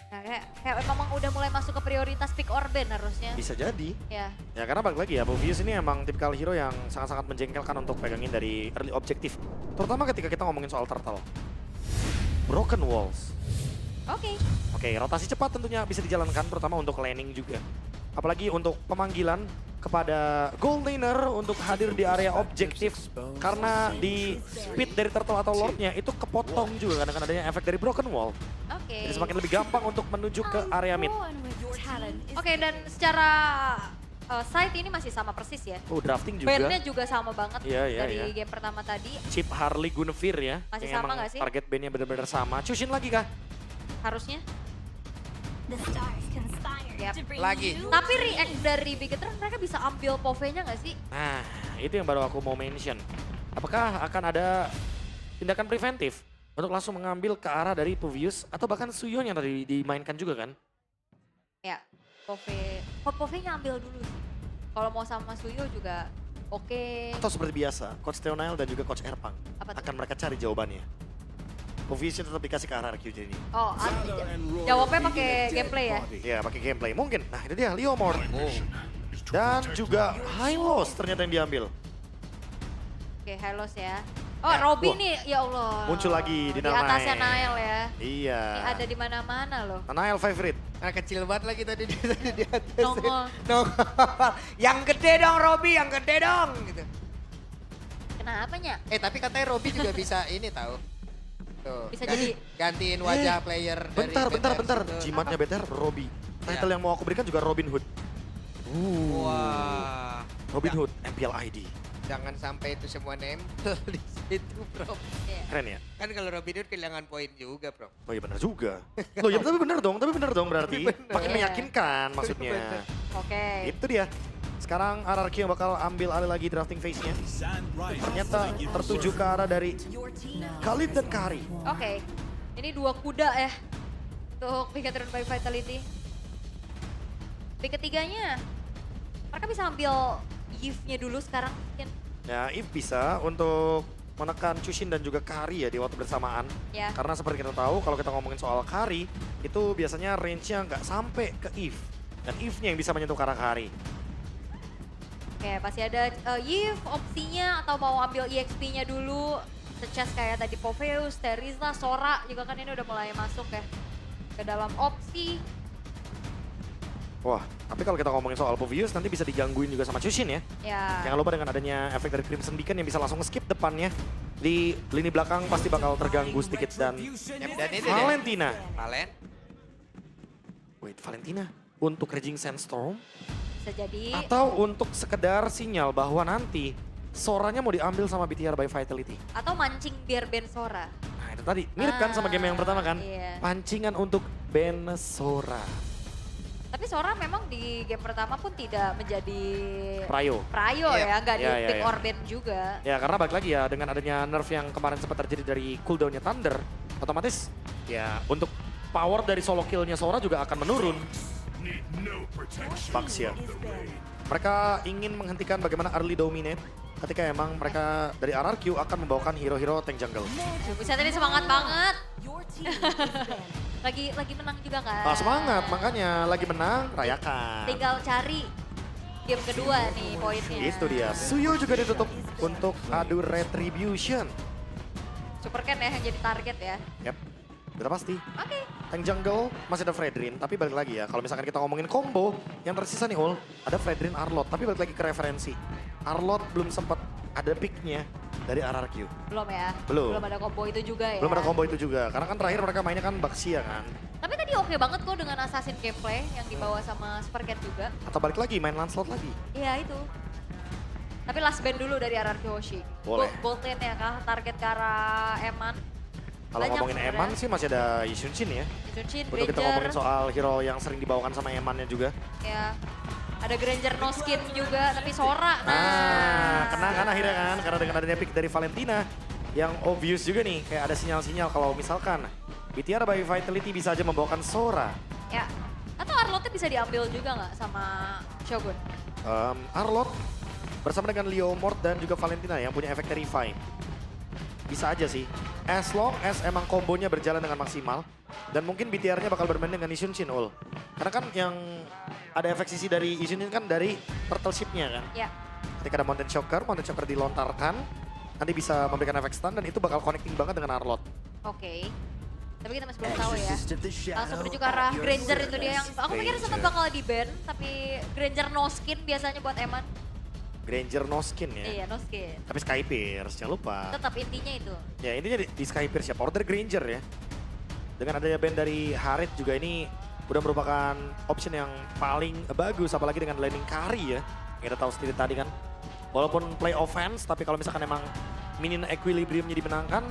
Nah, kayak memang udah mulai masuk ke prioritas pick or ban harusnya. Bisa jadi. Ya, Ya karena balik lagi ya, Mobius ini emang tipikal hero yang sangat-sangat menjengkelkan untuk pegangin dari early objektif. Terutama ketika kita ngomongin soal turtle. Broken walls. oke. Oke, rotasi cepat tentunya bisa dijalankan, terutama untuk laning juga. Apalagi untuk pemanggilan kepada gold laner untuk hadir di area objektif. Karena di speed dari turtle atau lordnya itu kepotong juga karena adanya efek dari broken wall. Oke. Jadi semakin lebih gampang untuk menuju ke area mid. Oke, dan secara side ini masih sama persis ya. Drafting juga. Bandnya juga sama banget Iya, iya, dari iya. game pertama tadi. Chip Harley Guinevere ya. Masih yang sama emang nggak sih? target bandnya benar-benar sama. Cushin lagi kah? Harusnya. Yap. Lagi. Tapi react dari Bigetron mereka bisa ambil POV-nya nggak sih? Nah, itu yang baru aku mau mention. Apakah akan ada tindakan preventif untuk langsung mengambil ke arah dari Puvius atau bahkan Suyon yang tadi dimainkan juga kan? Ya, POV-nya ambil dulu sih. Kalau mau sama Suyo juga oke. Atau seperti biasa, Coach Theonail dan juga Coach Erpang Apa tuh? akan mereka cari jawabannya. Puviusnya tetap dikasih ke arah RQ jadi. Oh, jawabnya pakai gameplay ya? Iya, pakai gameplay. Mungkin. Nah, itu dia Leomord. Dan juga Hylos ternyata yang diambil. Oke, Hylos ya. Oh, Ya, Robby wah. nih, ya Allah. Muncul lagi di Di atasnya Nail. Nail ya. Iya. Ini ada di mana-mana loh. Nail favorite. Nah, kecil banget lagi tadi di atas. Nongol. Nongol. Yang gede dong Robby, yang gede dong gitu. Kenapa nya? Tapi katanya Robby juga bisa ini tahu. Tuh, Bisa jadi- gantiin wajah player dari Bentar. BTR situ. Jimatnya BTR Robby. Title yang mau aku berikan juga Robin Hood. Wah. Robin Hood, MPL ID. Jangan sampai itu semua nempel di situ, Bro. Iya. Keren ya? Kan kalau Robin Hood kehilangan poin juga, Bro. Oh iya benar juga. Loh ya tapi benar dong berarti. Makin Iya. meyakinkan maksudnya. Bener. Oke. Itu dia. Sekarang RRQ yang bakal ambil alih lagi drafting phase-nya. Ternyata tertuju ke arah dari Khalid dan Kari. Oke. Ini dua kuda ya. Untuk Bigetron by Vitality. Pick ketiganya. Mereka bisa ambil Yves-nya dulu sekarang mungkin. Ya, If bisa untuk menekan Chushin dan juga Kari ya di waktu bersamaan. Ya. Karena seperti kita tahu kalau kita ngomongin soal Kari, itu biasanya range-nya nggak sampai ke If. Dan If-nya yang bisa menyentuh ke arah Kari. Oke, pasti ada Yves opsinya atau mau ambil EXP-nya dulu. Secas kayak tadi Poveus, Teriza, Sora juga kan ini udah mulai masuk ya ke dalam opsi. Wah, tapi kalau kita ngomongin soal Puvius nanti bisa digangguin juga sama Chushin ya. Ya. Jangan lupa dengan adanya efek dari Crimson Beacon yang bisa langsung skip depannya. Di lini belakang pasti bakal terganggu sedikit dan Dan ini Valentina. Valen. Wait, Valentina untuk Raging Sandstorm Bisa jadi. atau untuk sekedar sinyal bahwa nanti Soranya mau diambil sama BTR by Vitality. Atau mancing biar Ben Sora. Nah itu tadi, mirip kan sama game yang pertama kan? Iya. Pancingan untuk Ben Sora. Tapi Sora memang di game pertama pun tidak menjadi Prayo. prayo Iya. ya, nggak di Iya, iya, pick iya. or ban juga. Ya karena balik lagi ya dengan adanya nerf yang kemarin sempat terjadi dari cooldownnya Thunder. Otomatis ya untuk power dari solo killnya Sora juga akan menurun. Bugs ya. Mereka ingin menghentikan bagaimana early dominate ketika emang mereka dari RRQ akan membawakan hero-hero tank jungle. Bisa tadi semangat banget. lagi menang juga kan. Semangat, makanya lagi menang, rayakan. Tinggal cari game kedua nih poinnya. Itu dia. Suyo juga ditutup untuk adu retribution. Super Ken ya yang jadi target ya. Yap, udah pasti. Oke. Tank jungle masih ada Fredrin, tapi balik lagi ya. Kalau misalkan kita ngomongin combo, yang tersisa nih Ul, ada Fredrin Arlot. Tapi balik lagi ke referensi. Arlot belum sempat ada picknya dari RRQ. Belum ya? Belum. Belum ada combo itu juga ya? Belum ada combo itu juga, karena kan terakhir mereka mainnya kan Baxia kan. Tapi tadi oke banget kok dengan Assassin gameplay yang dibawa sama Super Cat juga. Atau balik lagi, main Lancelot lagi. Iya itu. Tapi last band dulu dari RRQ Hoshi. Boleh. Bolt lane ya kah? Target ke arah Eman. Kalau Banyak ngomongin sebenarnya. Eman sih masih ada Yisunshin ya. Junshin, Untuk kita Granger. ngomongin soal hero yang sering dibawakan sama Emannya juga. Ya. Ada Granger no skin juga, tapi Sora. Kena kan akhirnya kan, karena dengan adanya pick dari Valentina yang obvious juga nih, kayak ada sinyal-sinyal kalau misalkan BTR by Vitality bisa aja membawakan Sora. Ya. Atau Arlotnya bisa diambil juga nggak sama Shogun? Arlot bersama dengan Leomord dan juga Valentina yang punya efek Terrify. bisa aja sih. As long as emang kombonya berjalan dengan maksimal. Dan mungkin BTR-nya bakal bermain dengan Isunshin Ul. Karena kan yang ada efek sisi dari Isunshin kan dari turtle ship-nya kan. Ya. Ketika ada Mountain Choker dilontarkan. Nanti bisa memberikan efek stun dan itu bakal connecting banget dengan Arlott. Oke. Tapi kita masih belum tahu ya. Langsung menuju ke arah Granger itu dia yang aku pikir sempat bakal di ban, tapi Granger no skin biasanya buat Eman. Granger no skin ya. Iya, no skin. Tapi Skypierce, jangan lupa. Tetap intinya itu. Ya intinya di Skypierce ya, order Granger ya. Dengan adanya band dari Harit juga ini udah merupakan option yang paling bagus, apalagi dengan laning carry ya. Kita tahu sendiri tadi kan, walaupun play offense, tapi kalau misalkan emang minion equilibriumnya dimenangkan,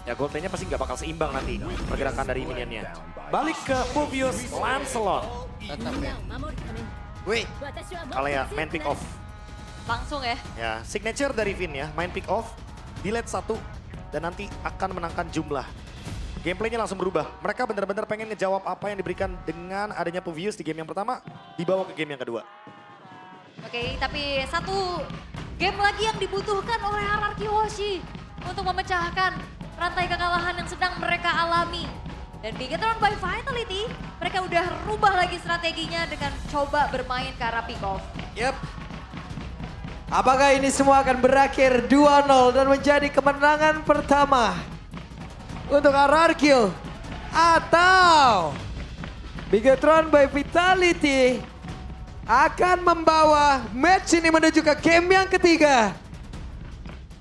ya gold lane-nya pasti nggak bakal seimbang nanti pergerakan dari minionnya. Balik ke Phoveus Lancelot. Tetap ya. Wih, Kalau ya main pick off. Langsung ya. Ya, signature dari Vin ya, main pick off, delete 1, dan nanti akan menangkan jumlah. Gameplaynya langsung berubah. Mereka benar-benar pengen ngejawab apa yang diberikan dengan adanya Phoveus di game yang pertama, dibawa ke game yang kedua. Oke, tapi satu game lagi yang dibutuhkan oleh Hierarchy Hoshi untuk memecahkan rantai kekalahan yang sedang mereka alami. Dan Bigetron by Vitality, mereka udah rubah lagi strateginya dengan coba bermain ke arah pick off. Yep. Apakah ini semua akan berakhir 2-0 dan menjadi kemenangan pertama untuk RRQ? Atau Bigetron by Vitality akan membawa match ini menuju ke game yang ketiga?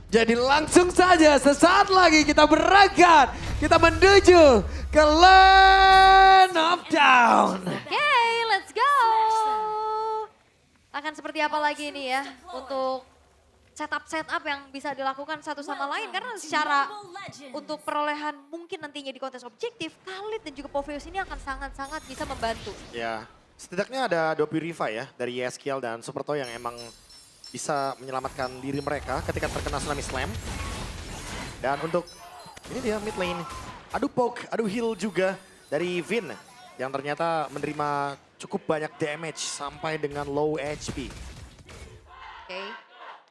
Jadi langsung saja sesaat lagi kita berangkat. Kita menuju ke Land of Down. Oke, let's go. Akan seperti apa lagi ini ya untuk setup yang bisa dilakukan satu sama lain. Karena secara untuk perolehan mungkin nantinya di kontes objektif, Khalid dan juga Phoveus ini akan sangat-sangat bisa membantu. Ya, setidaknya ada 2 Purify ya dari Yeskiel dan Superto yang emang bisa menyelamatkan diri mereka ketika terkena Tsunami Slam. Dan untuk ini dia mid lane, adu poke, adu heal juga dari Vin yang ternyata menerima cukup banyak damage sampai dengan low HP. Oke.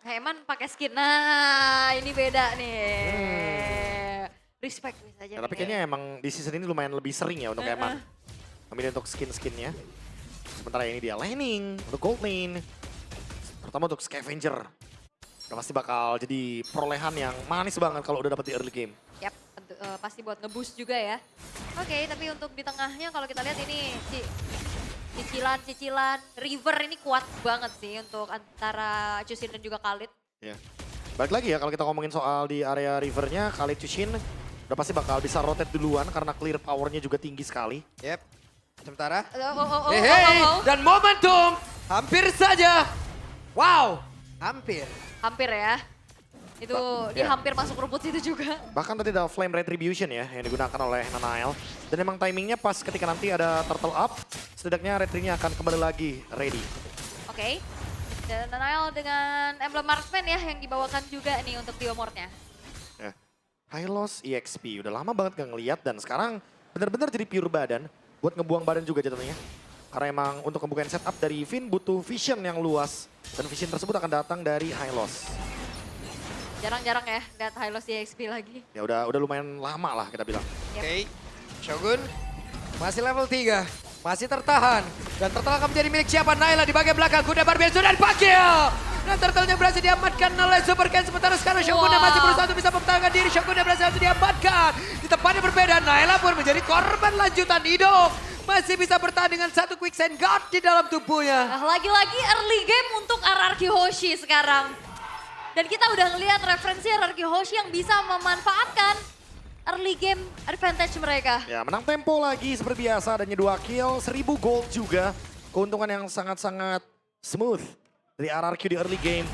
Eman pakai skin. Nah, ini beda nih. Respect bisa aja. Ya, tapi kayaknya emang di season ini lumayan lebih sering ya untuk Eman memilih untuk skin-skinnya. Sementara ini dia laning untuk gold lane. Terutama untuk Scavenger. Udah pasti bakal jadi perolehan yang manis banget kalau udah dapet di early game. Yap, tentu, pasti buat nge-boost juga ya. Oke, tapi untuk di tengahnya kalau kita lihat ini cicilan River ini kuat banget sih untuk antara Chushin dan juga Khalid. Ya. Balik lagi ya kalau kita ngomongin soal di area Rivernya, Khalid Chushin udah pasti bakal bisa rotate duluan karena clear powernya juga tinggi sekali. yep. Sementara. Hey, dan momentum hampir saja. Wow, Hampir. Hampir ya. Itu dia ya. hampir masuk rumput situ juga. Bahkan tadi ada Flame Retribution ya yang digunakan oleh Nanael. Dan emang timingnya pas ketika nanti ada turtle up, setidaknya retry-nya akan kembali lagi ready. Oke. Dan Nanael dengan emblem marksman ya yang dibawakan juga nih untuk Diomornya. Ya. Hylos EXP, udah lama banget gak ngeliat dan sekarang benar-benar jadi pure badan. Buat ngebuang badan juga jatuhnya. Karena emang untuk ngebukain setup dari Vin butuh vision yang luas. Dan vision tersebut akan datang dari Hylos. Jarang-jarang ya lihat Hylos EXP lagi. Ya udah lumayan lama lah kita bilang. Oke. Shogun. masih level 3. Masih tertahan. Dan turtle akan menjadi milik siapa? Naila di bagian belakang. Kuda Barbie sudah dipanggil. Dan turtle-nya berhasil diamankan oleh Super Ken. Sementara sekarang Shogun masih berusaha untuk bisa mempertahankan diri. Shogun berhasil diamankan. Di tempat yang berbeda, Naila pun menjadi korban lanjutan hidup. Masih bisa bertahan dengan satu quicksand guard di dalam tubuhnya. Nah, lagi-lagi early game untuk RRQ Hoshi sekarang. Dan kita udah ngelihat referensi RRQ Hoshi yang bisa memanfaatkan early game advantage mereka. Ya menang tempo lagi seperti biasa, adanya 2 kill, 1000 gold juga. Keuntungan yang sangat-sangat smooth dari RRQ di early game.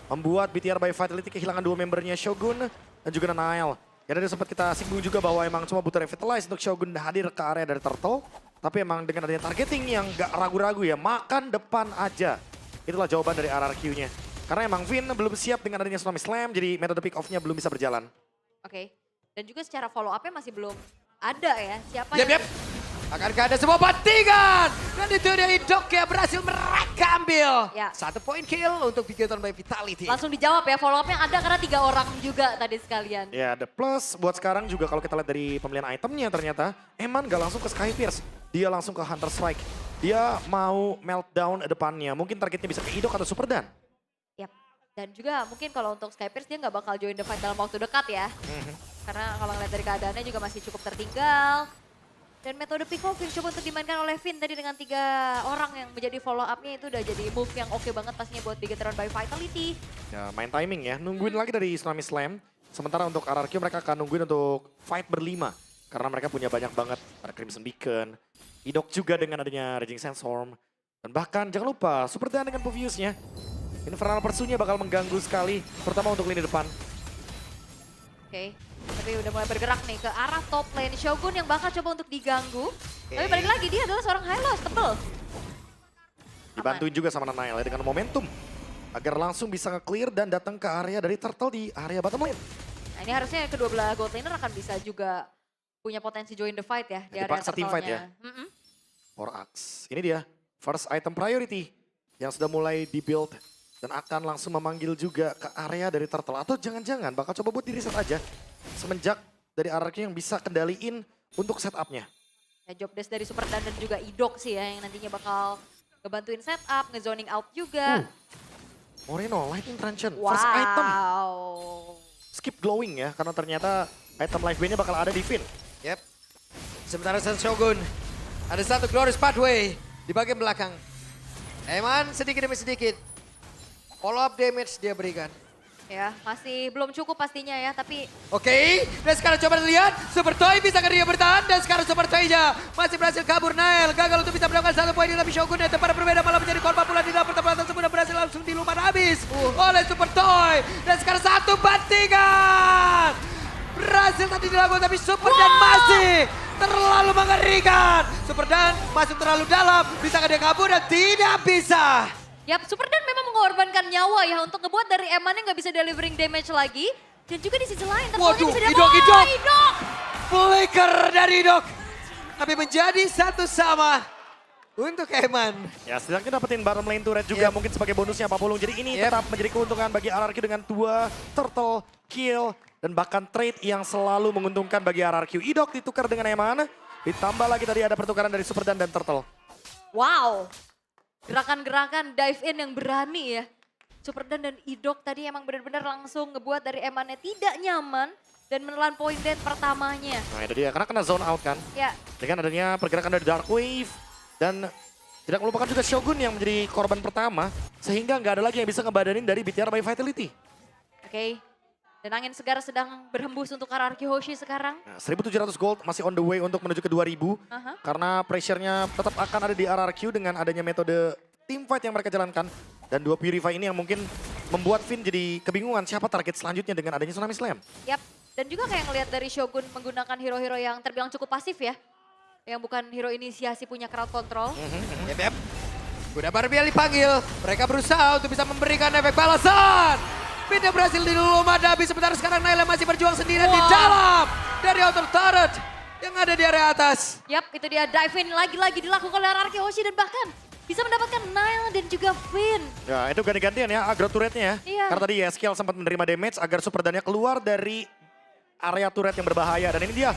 Membuat BTR by Vitality kehilangan 2 membernya Shogun dan juga Nanael. Ya tadi sempat kita singgung juga bahwa emang cuma butuh revitalize untuk Shogun hadir ke area dari Turtle. Tapi emang dengan adanya targeting yang gak ragu-ragu ya, makan depan aja. Itulah jawaban dari RRQ-nya. Karena emang Vin belum siap dengan adanya Tsunami Slam, jadi metode pick off-nya belum bisa berjalan. Oke. Dan juga secara follow up-nya masih belum ada ya. Siapa Yep. Akankah ada sebuah bantingan? Dan itu dia Idok yang berhasil mereka ambil. Ya. 1 poin kill untuk Bigoton by Vitality. Langsung dijawab ya, follow up-nya ada karena 3 orang juga tadi sekalian. Ya, the plus buat sekarang juga kalau kita lihat dari pemilihan itemnya ternyata Eman gak langsung ke Sky Pierce. Dia langsung ke Hunter Strike. Dia mau meltdown depannya. Mungkin targetnya bisa ke Idok atau Superdan. Yap. Dan juga mungkin kalau untuk Skypierce dia nggak bakal join the fight dalam waktu dekat ya. Karena kalau ngeliat dari keadaannya juga masih cukup tertinggal. Dan metode pick off yang coba untuk dimainkan oleh Finn tadi dengan 3 orang yang menjadi follow up-nya itu udah jadi move yang oke banget pastinya buat Bigetron by Vitality. Ya, main timing ya. Nungguin lagi dari Tsunami Slam. Sementara untuk RRQ mereka akan nungguin untuk fight berlima. Karena mereka punya banyak banget. Ada Crimson Beacon. Idok juga dengan adanya Raging Sandstorm. Dan bahkan jangan lupa Superdan dengan Povius-nya. Infernal Pursuit-nya bakal mengganggu sekali. Terutama untuk lini depan. Oke. Tapi udah mulai bergerak nih ke arah top lane. Shogun yang bakal coba untuk diganggu. Tapi balik lagi dia adalah seorang high loss, tebel. Dibantuin juga sama Nanail ya dengan momentum. Agar langsung bisa nge-clear dan datang ke area dari Turtle di area bottom lane. Nah ini harusnya kedua belah gold laner akan bisa juga punya potensi join the fight ya. Di area Dipaksa team fight ya. Forax. Ini dia first item priority yang sudah mulai di-build. Dan akan langsung memanggil juga ke area dari Turtle. Atau jangan-jangan bakal coba buat di-reset aja. Semenjak dari RRQ yang bisa kendaliin untuk setupnya. Ya, job desk dari Superdan dan juga Idok sih ya yang nantinya bakal ngebantuin setup, ngezoning out juga. Moreno, Lightning Truncheon, Wow. first item. Skip glowing ya, karena ternyata item life band-nya bakal ada di Finn. Yep. Sementara Sun Shogun ada 1 glorious pathway di bagian belakang. Eman sedikit demi sedikit follow up damage dia berikan. Ya, masih belum cukup pastinya ya, tapi Oke, dan sekarang coba lihat Super Toy bisa dia bertahan dan sekarang Super Toy-nya masih berhasil kabur. Nail gagal untuk bisa mendapatkan 1 poin di lebih Shogun dan tempat berbeda malah menjadi korban pula di dalam pertempuran tersebut dan berhasil langsung dilumat habis oleh Super Toy. Dan sekarang 1 bantingan berhasil tadi dilakukan tapi Superdan masih terlalu mengerikan. Superdan masuk terlalu dalam, bisakah dia kabur dan tidak bisa. Yap, Superdan memang mengorbankan nyawa ya untuk ngebuat dari Eman yang nggak bisa delivering damage lagi. Dan juga di sisi lain ternyata Waduh, bisa Idok. Idok! Flicker dari Idok. Tapi menjadi 1 sama untuk Eman. Ya, setidaknya dapetin bottom lane turret juga mungkin sebagai bonusnya Pak Pulung. Jadi ini tetap menjadi keuntungan bagi RRQ dengan 2 turtle kill. Dan bahkan trade yang selalu menguntungkan bagi RRQ. Idok ditukar dengan Eman. Ditambah lagi tadi ada pertukaran dari Superdan dan Turtle. Wow, gerakan-gerakan dive in yang berani ya. Superdan dan Idok tadi emang benar-benar langsung ngebuat dari Emannya tidak nyaman dan menelan point dead pertamanya. Nah itu dia, karena kena zone out kan. Ya, Dengan adanya pergerakan dari Dark Wave. Dan tidak melupakan juga Shogun yang menjadi korban pertama. Sehingga nggak ada lagi yang bisa ngebadanin dari BTR by Vitality. oke. Dan angin segar sedang berhembus untuk RRQ Hoshi sekarang. Nah, 1.700 gold masih on the way untuk menuju ke 2.000. Karena pressure-nya tetap akan ada di RRQ dengan adanya metode team fight yang mereka jalankan. Dan 2 Purify ini yang mungkin membuat Finn jadi kebingungan siapa target selanjutnya dengan adanya Tsunami Slam. Yap, dan juga kayak ngelihat dari Shogun menggunakan hero-hero yang terbilang cukup pasif ya. Yang bukan hero inisiasi punya crowd control. Yep. Kuda Barbiel dipanggil. Mereka berusaha untuk bisa memberikan efek balasan. Pindah berhasil dilumat habis. Sementara sekarang Naila masih berjuang sendirian di dalam. Dari outer turret yang ada di area atas. Yap, itu dia dive in lagi-lagi dilakukan oleh RRQ Hoshi dan bahkan bisa mendapatkan Nile dan juga Finn. Ya itu ganti-gantian ya agro turretnya ya. Iya. Karena tadi Yeskel sempat menerima damage agar Superdannya keluar dari area turret yang berbahaya. Dan ini dia,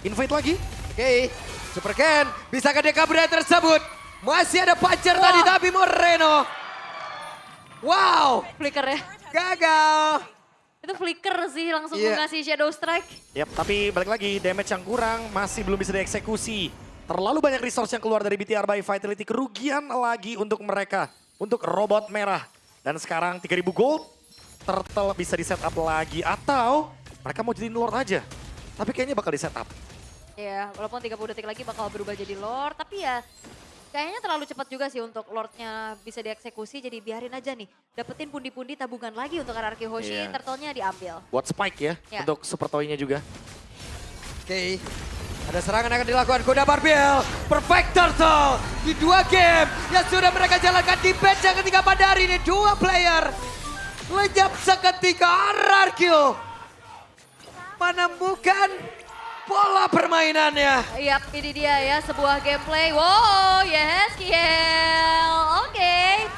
invade lagi. Oke, Super Ken. Bisakah dia kabur dari tersebut? Masih ada Pacer tadi tapi Moreno. Wow, Flicker ya. gagal. Itu flicker sih langsung Iya. ngasih Shadow Strike. Yap, tapi balik lagi damage yang kurang masih belum bisa dieksekusi. Terlalu banyak resource yang keluar dari BTR by Vitality. Kerugian lagi untuk mereka. Untuk robot merah. Dan sekarang 3.000 gold. Turtle bisa di setup lagi. Atau mereka mau jadiin Lord aja. Tapi kayaknya bakal di setup. Ya, walaupun 30 detik lagi bakal berubah jadi Lord. Tapi ya kayaknya terlalu cepat juga sih untuk Lordnya bisa dieksekusi. Jadi biarin aja nih. Dapetin pundi-pundi tabungan lagi untuk RRQ Hoshi. Iya. Turtle-nya diambil. Buat Spike ya. Ya. Untuk Super Toy-nya juga. Oke, ada serangan yang akan dilakukan Kuda Barbiel. Perfect Turtle di 2 game yang sudah mereka jalankan di batch yang ketiga pada hari ini. 2 player lenyap seketika RRQ menemukan pola permainannya. Yap, ini dia ya sebuah gameplay. Wow, yes, Kiel. Oke.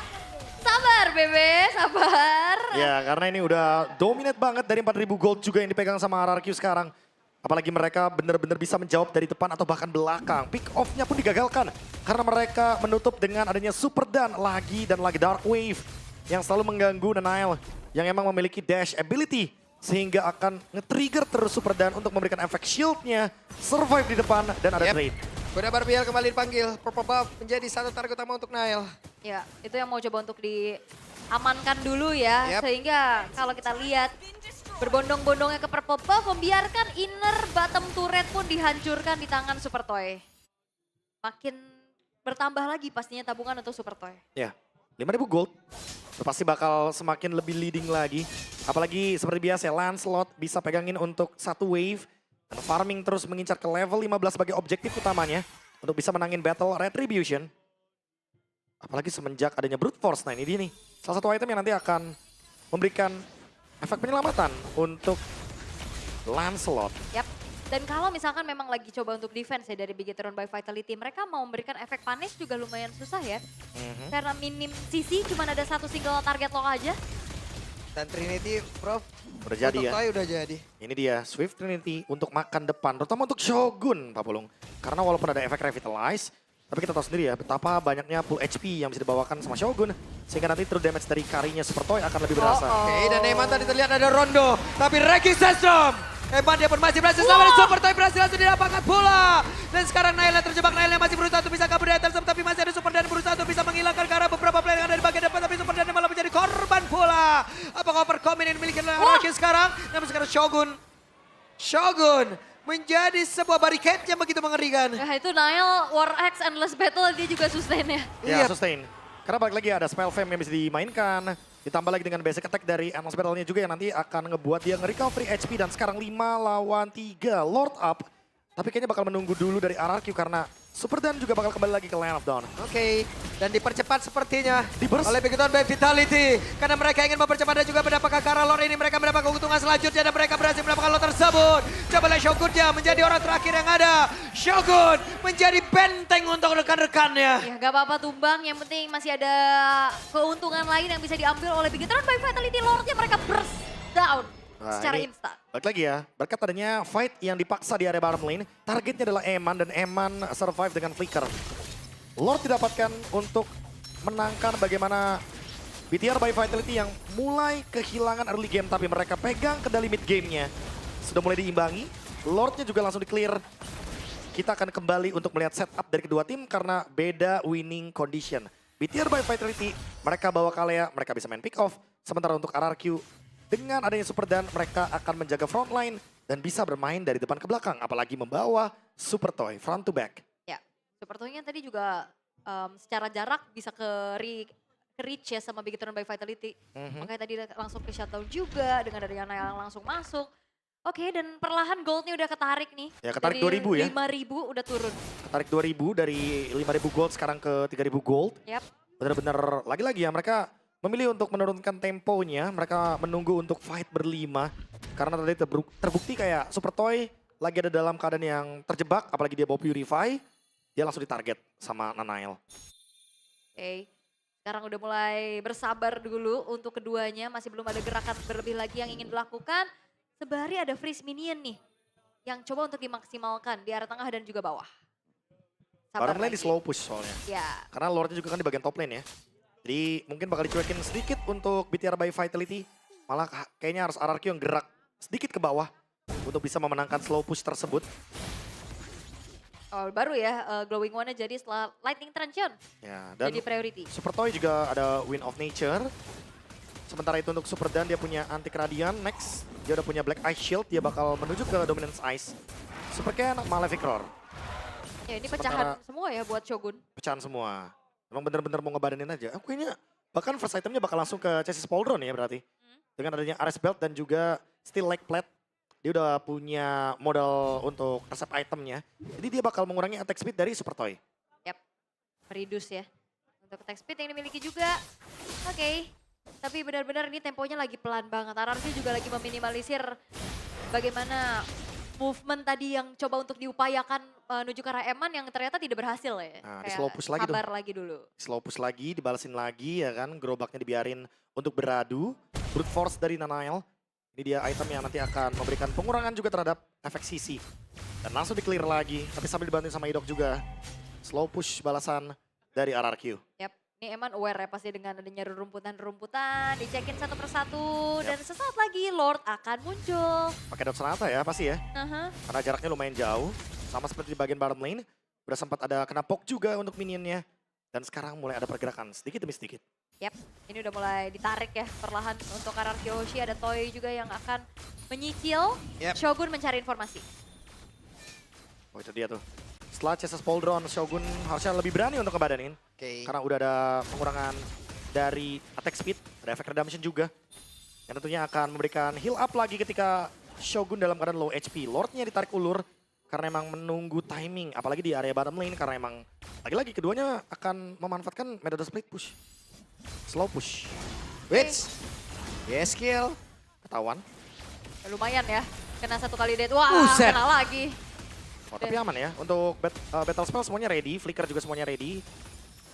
Sabar, Bebe, sabar. Ya, karena ini udah dominate banget dari 4.000 gold juga yang dipegang sama RRQ sekarang. Apalagi mereka benar-benar bisa menjawab dari depan atau bahkan belakang. Pick off-nya pun digagalkan. Karena mereka menutup dengan adanya Super Dan lagi dan lagi Dark Wave. Yang selalu mengganggu Nanail. Yang emang memiliki dash ability. Sehingga akan nge-trigger terus Super Dan untuk memberikan efek shield-nya. Survive di depan dan ada trade. Kuda Barbiel kembali dipanggil. Purple buff menjadi satu target utama untuk Nail. Ya, itu yang mau coba untuk diamankan dulu ya. Yap. Sehingga kalau kita lihat berbondong-bondongnya ke Purple Buff membiarkan inner bottom turret pun dihancurkan di tangan Super Toy. Makin bertambah lagi pastinya tabungan untuk Super Toy. Ya, 5.000 gold. Pasti bakal semakin lebih leading lagi. Apalagi seperti biasa Lancelot bisa pegangin untuk satu wave. Dan farming terus mengincar ke level 15 sebagai objektif utamanya. Untuk bisa menangin battle Retribution. Apalagi semenjak adanya Brute Force. Nah ini dia nih. Salah satu item yang nanti akan memberikan efek penyelamatan untuk Lancelot. Yap. Dan kalau misalkan memang lagi coba untuk defense ya dari Bigetron by Vitality, mereka mau memberikan efek panis juga lumayan susah ya. Karena minim CC cuma ada satu single target lock aja. Dan Trinity, Prof. Udah jadi untuk ya. Toy udah jadi. Ini dia Swift Trinity untuk makan depan. Terutama untuk Shogun Pak Pulung. Karena walaupun ada efek Revitalize. Tapi kita tahu sendiri ya betapa banyaknya full HP yang bisa dibawakan sama Shogun. Sehingga nanti true damage dari karinya Super Toy akan lebih berasa. Oke, dan Eman tadi terlihat ada Rondo. Tapi Reki Sestrom. Eman dia pun masih berhasil selamat. Super Toy berhasil langsung didapatkan bola. Dan sekarang Nailnya terjebak. Nailnya masih berusaha untuk bisa kabur dari item. Tapi masih ada Super Dan berusaha untuk bisa menghilangkan ke arah beberapa player yang ada di bagian depan. Tapi Super Dan malah menjadi korban bola. Apakah overcoming yang dimiliki oleh Reki sekarang? Namun sekarang Shogun menjadi sebuah barricade yang begitu mengerikan. Nah itu Nile, War Axe, Endless Battle dia juga sustain ya. Ya, Iya. sustain. Karena balik lagi ada spell fam yang bisa dimainkan. Ditambah lagi dengan basic attack dari Endless Battle-nya juga yang nanti akan ngebuat dia nge-recovery HP. Dan sekarang 5 lawan 3, Lord up. Tapi kayaknya bakal menunggu dulu dari RRQ karena Super Dan juga bakal kembali lagi ke Land of Dawn. Oke, dan dipercepat sepertinya Di-burst. oleh Bigetron by Vitality. Karena mereka ingin mempercepat dan juga mendapatkan ke arah Lord ini. Mereka mendapat keuntungan selanjutnya dan mereka berhasil mendapatkan Lord tersebut. Coba lihat Shogunnya menjadi orang terakhir yang ada. Shogun menjadi benteng untuk rekan-rekannya. Ya gak apa-apa tumbang, yang penting masih ada keuntungan lain yang bisa diambil oleh Bigetron by Vitality. Lordnya mereka burst down Nah, secara ini instan. Balik lagi ya, berkat adanya fight yang dipaksa di area bottom lane, targetnya adalah Eman dan Eman survive dengan flicker. Lord didapatkan untuk menangkan bagaimana BTR by Vitality yang mulai kehilangan early game tapi mereka pegang kendali mid gamenya. Sudah mulai diimbangi, Lordnya juga langsung di-clear. Kita akan kembali untuk melihat setup dari kedua tim karena beda winning condition. BTR by Vitality, mereka bawa Kalea, mereka bisa main pick off. Sementara untuk RRQ, dengan adanya Super Dan, mereka akan menjaga front line dan bisa bermain dari depan ke belakang. Apalagi membawa Super Toy front to back. Ya, Super Toy-nya tadi juga secara jarak bisa ke reach ya sama Bigetron by Vitality. Makanya tadi langsung ke shutdown juga dengan adanya Nile langsung masuk. Oke, dan perlahan goldnya udah ketarik nih. Ya, ketarik Dari 2.000 ya. 5.000 udah turun. Ketarik 2.000 dari 5.000 gold sekarang ke 3.000 gold. Yap. Bener-bener lagi-lagi ya mereka memilih untuk menurunkan temponya. Mereka menunggu untuk fight berlima. Karena tadi terbukti kayak Super Toy lagi ada dalam keadaan yang terjebak. Apalagi dia bawa Purify. Dia langsung ditarget sama Nanail. Oke, sekarang udah mulai bersabar dulu untuk keduanya. Masih belum ada gerakan berlebih lagi yang ingin dilakukan. Sebari ada freeze minion nih. Yang coba untuk dimaksimalkan di area tengah dan juga bawah. Sabar Bottom lane di lagi. slow push soalnya. Ya, Karena Lordnya juga kan di bagian top lane ya. Jadi mungkin bakal dicuekin sedikit untuk BTR by Vitality. Malah kayaknya harus RRQ yang gerak sedikit ke bawah. Untuk bisa memenangkan slow push tersebut. oh, baru ya Glowing One-nya jadi setelah Lightning Truncheon. Ya, dan Jadi priority. Super Toy juga ada Wind of Nature. Sementara itu untuk Super Dan dia punya Anti Radiant. Next dia udah punya Black Ice Shield. Dia bakal menuju ke Dominance Ice. Super Ken, Malefic Roar. Ya ini Sementara- pecahan semua ya buat Shogun. Pecahan semua. Emang bener-bener mau ngebadanin aja. Aku kayaknya bahkan first itemnya bakal langsung ke chassis Pauldron ya berarti. Dengan adanya Ares Belt dan juga Steel Leg Plate. Dia udah punya modal untuk resep itemnya. Jadi dia bakal mengurangi attack speed dari Super Toy. Meridus ya. Untuk attack speed yang dimiliki juga. Oke. Tapi benar-benar ini temponya lagi pelan banget. RRQ juga lagi meminimalisir bagaimana movement tadi yang coba untuk diupayakan menuju ke arah Eman yang ternyata tidak berhasil ya. Nah, di Kayak slow push lagi tuh. sabar lagi dulu. Slow push lagi, dibalesin lagi ya kan. Gerobaknya dibiarin untuk beradu. Brute force dari Nanael. Ini dia item yang nanti akan memberikan pengurangan juga terhadap efek CC. Dan langsung di-clear lagi, tapi sambil dibantuin sama Idok juga. Slow push balasan dari RRQ. Yap, ini Eman aware ya pasti dengan adanya rerumputan-rerumputan, dicekin satu persatu, dan sesaat lagi Lord akan muncul. Pakai dot Sonata ya pasti ya. Aha. Karena jaraknya lumayan jauh. Sama seperti di bagian bottom lane. Udah sempat ada kena poke juga untuk minionnya. Dan sekarang mulai ada pergerakan sedikit demi sedikit. Yap, ini udah mulai ditarik ya perlahan untuk RRQ Hoshi. Ada Toy juga yang akan menyicil. Yap. Shogun mencari informasi. Oh itu dia tuh. Setelah Chesses Poldron, Shogun harusnya lebih berani untuk ngebadanin. Oke. Karena udah ada pengurangan dari attack speed, ada efek redemption juga. Yang tentunya akan memberikan heal up lagi ketika Shogun dalam keadaan low HP. Lordnya ditarik ulur karena emang menunggu timing. Apalagi di area bottom lane karena emang lagi-lagi keduanya akan memanfaatkan metode split push. Slow push. Wits. Yes, kill. Ketahuan. Ya, lumayan ya, kena satu kali dead. Wah, Buset. kena lagi. Oh, tapi aman ya. Untuk battle spell semuanya ready, flicker juga semuanya ready.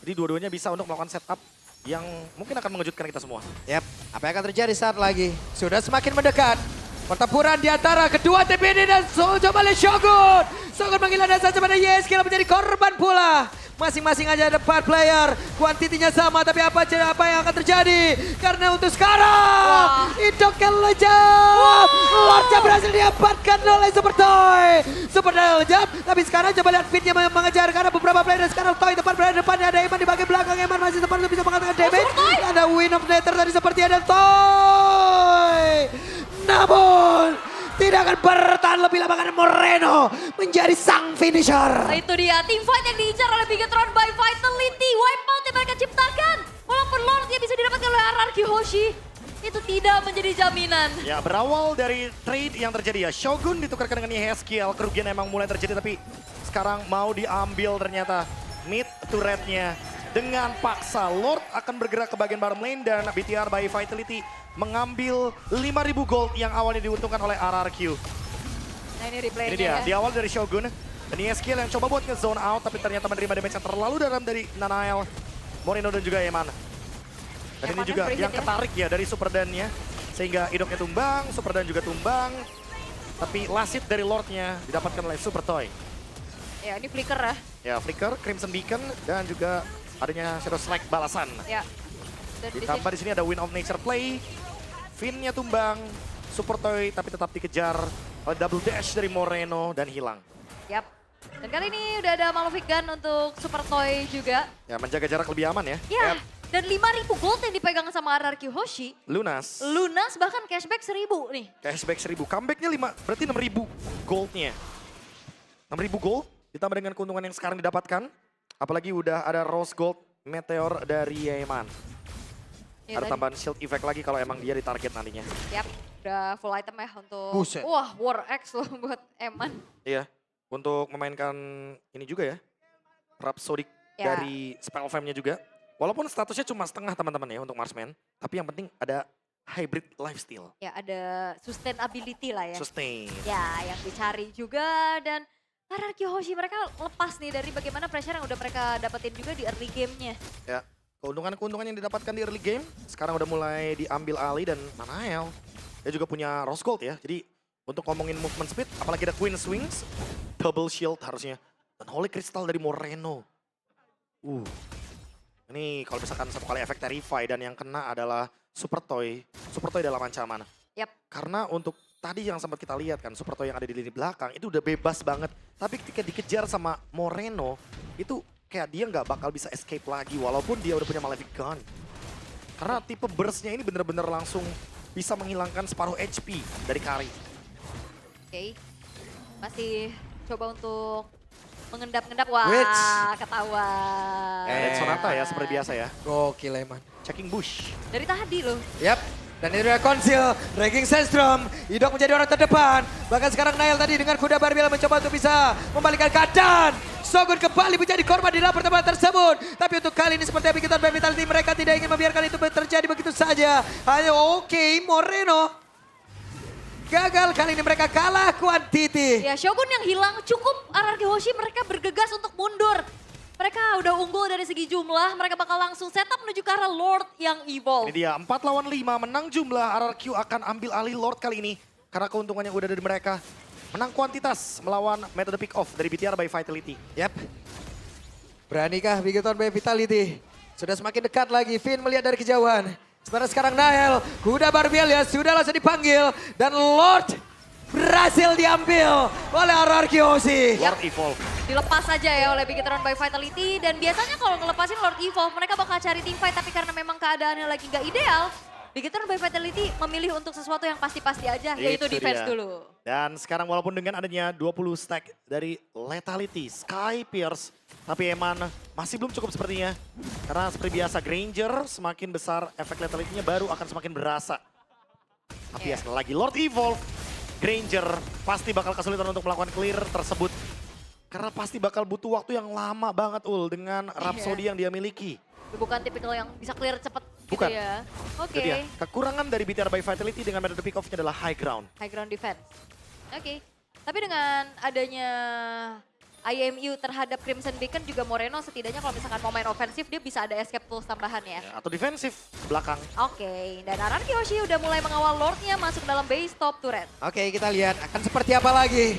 Jadi dua-duanya bisa untuk melakukan setup yang mungkin akan mengejutkan kita semua. Yap, apa yang akan terjadi saat lagi? Sudah semakin mendekat. Pertempuran di antara kedua tim ini dan coba lihat Shogun. Shogun menghilangkan saja pada Yeskiel menjadi korban pula. Masing-masing aja ada 4 player. Kuantitinya sama tapi apa yang akan terjadi? Karena untuk sekarang, Idok yang lejam. Lordnya berhasil diamankan oleh Super Toy. Super Toy lejam, tapi sekarang coba lihat fitnya mengejar karena beberapa player dan sekarang Toy tepat berada depannya. Ada Eman di bagian belakang. Eman masih tepat untuk bisa mengatakan damage. Ada Win of Nether tadi seperti ada Toy. Namun tidak akan bertahan lebih lama karena Moreno menjadi sang finisher. Nah, itu dia, team fight yang diincar oleh Bigetron by Vitality. Wipeout yang mereka ciptakan. Walaupun Lord yang bisa didapatkan oleh RRQ Hoshi, itu tidak menjadi jaminan. Ya berawal dari trade yang terjadi ya. Shogun ditukarkan dengan Yeskiel. Kerugian emang mulai terjadi tapi sekarang mau diambil ternyata mid turretnya. Dengan paksa Lord akan bergerak ke bagian bottom lane dan BTR by Vitality mengambil 5.000 gold yang awalnya diuntungkan oleh RRQ. Nah ini replaynya Ini dia, ya. di awal dari Shogun. Dan Yeskiel yang coba buat nge-zone out tapi ternyata menerima damage yang terlalu dalam dari Nanael, Moreno dan juga Eman. Dan ini Emannya juga free hit yang ya. ketarik ya dari Super Dan-nya. Sehingga Idoknya tumbang, Super Dan juga tumbang. Tapi last hit dari Lordnya didapatkan oleh Super Toy. Ya ini flicker ya. Ya, Flicker, Crimson Beacon, dan juga adanya Shadow Strike balasan. Ya. Dan di Ditambah di sini ada Wind of Nature play. Finnya tumbang, Super Toy tapi tetap dikejar oleh double dash dari Moreno dan hilang. Yap. Dan kali ini udah ada Malefic Gun untuk Super Toy juga. Ya, menjaga jarak lebih aman ya. Ya. Dan 5.000 gold yang dipegang sama RRQ Hoshi. Lunas, Lunas bahkan cashback 1.000 nih. cashback 1.000, comebacknya 5, berarti 6.000 goldnya. 6.000 gold ditambah dengan keuntungan yang sekarang didapatkan. Apalagi udah ada Rose Gold Meteor dari Yeman. Ya, Ada tadi. tambahan shield effect lagi kalau emang dia ditarget nantinya. Yap. Udah full item ya untuk... Buset. Wah, War X loh buat Eman. Iya, untuk memainkan ini juga ya. Rhapsodic Ya. dari spell fam-nya juga. Walaupun statusnya cuma setengah teman-teman ya untuk Marksman. Tapi yang penting ada hybrid lifesteal. Ya ada sustainability lah ya. Sustain. Ya yang dicari juga dan RRQ Hoshi mereka lepas nih dari bagaimana pressure yang udah mereka dapetin juga di early game-nya. Ya, keuntungan-keuntungan yang didapatkan di early game sekarang udah mulai diambil alih dan Nanael. Dia juga punya Rose Gold ya. Jadi untuk ngomongin movement speed, apalagi ada Queen Swings, double shield harusnya. Dan Holy Crystal dari Moreno. Ini kalau misalkan satu kali efek Terrify dan yang kena adalah Super Toy. Super Toy dalam ancaman. Yap. Karena untuk tadi yang sempat kita lihat kan, Super Toy yang ada di lini belakang itu udah bebas banget. Tapi ketika dikejar sama Moreno, itu kayak dia nggak bakal bisa escape lagi walaupun dia udah punya Malefic Gun. Karena tipe burst-nya ini bener-bener langsung bisa menghilangkan separuh HP dari Kari. Oke. Masih coba untuk mengendap-endap. Wah, Wits. ketahuan. Red Sonata ya seperti biasa ya. Gokil Eman. Checking bush. Dari tadi loh. Yap. Dan itu dia Konsil, Ranking Sandstrom, Idok menjadi orang terdepan. Bahkan sekarang Nail tadi dengan kuda barbel mencoba untuk bisa membalikkan keadaan. Shogun kembali menjadi korban di dalam pertemuan tersebut. Tapi untuk kali ini seperti Bigetron by Vitality mereka tidak ingin membiarkan itu terjadi begitu saja. Hanya oke, Moreno. gagal. Kali ini mereka kalah quantity. Ya Shogun yang hilang cukup RRQ Hoshi mereka bergegas untuk mundur. Mereka udah unggul dari segi jumlah, mereka bakal langsung setup menuju ke arah Lord yang evolve. Ini dia 4 lawan 5 menang jumlah, RRQ akan ambil alih Lord kali ini. Karena keuntungan yang udah ada di mereka. Menang kuantitas melawan metode pick off dari BTR by Vitality. Yap. Beranikah Bigoton by Vitality? Sudah semakin dekat lagi, Finn melihat dari kejauhan. Sementara sekarang Nael, kuda Barbelia sudah langsung dipanggil. Dan Lord berhasil diambil oleh RRQ Hoshi. Lord Evolve. Dilepas saja ya oleh Bigetron by Vitality. Dan biasanya kalau ngelepasin Lord Evolve mereka bakal cari teamfight. Tapi karena memang keadaannya lagi gak ideal, Bigetron by Vitality memilih untuk sesuatu yang pasti-pasti aja, yaitu Itu defense dia. dulu. Dan sekarang walaupun dengan adanya 20 stack dari Lethality, Sky Pierce, tapi Eman masih belum cukup sepertinya. Karena seperti biasa Granger semakin besar efek Lethality-nya baru akan semakin berasa. Tapi ya sekali lagi Lord Evolve, Granger pasti bakal kesulitan untuk melakukan clear tersebut. Karena pasti bakal butuh waktu yang lama banget dengan Rhapsody yang dia miliki. Bukan tipikal yang bisa clear cepet Bukan. gitu ya. Oke, Itu dia. Kekurangan dari BTR by Vitality dengan metode pick off-nya adalah high ground. high ground defense. Oke, tapi dengan adanya IMU terhadap Crimson Beacon juga Moreno setidaknya kalau misalkan mau main ofensif dia bisa ada escape tools tambahan ya. Atau defensif belakang. Oke, dan RRQ Hoshi udah mulai mengawal Lordnya masuk dalam base top turret. Oke, kita lihat akan seperti apa lagi.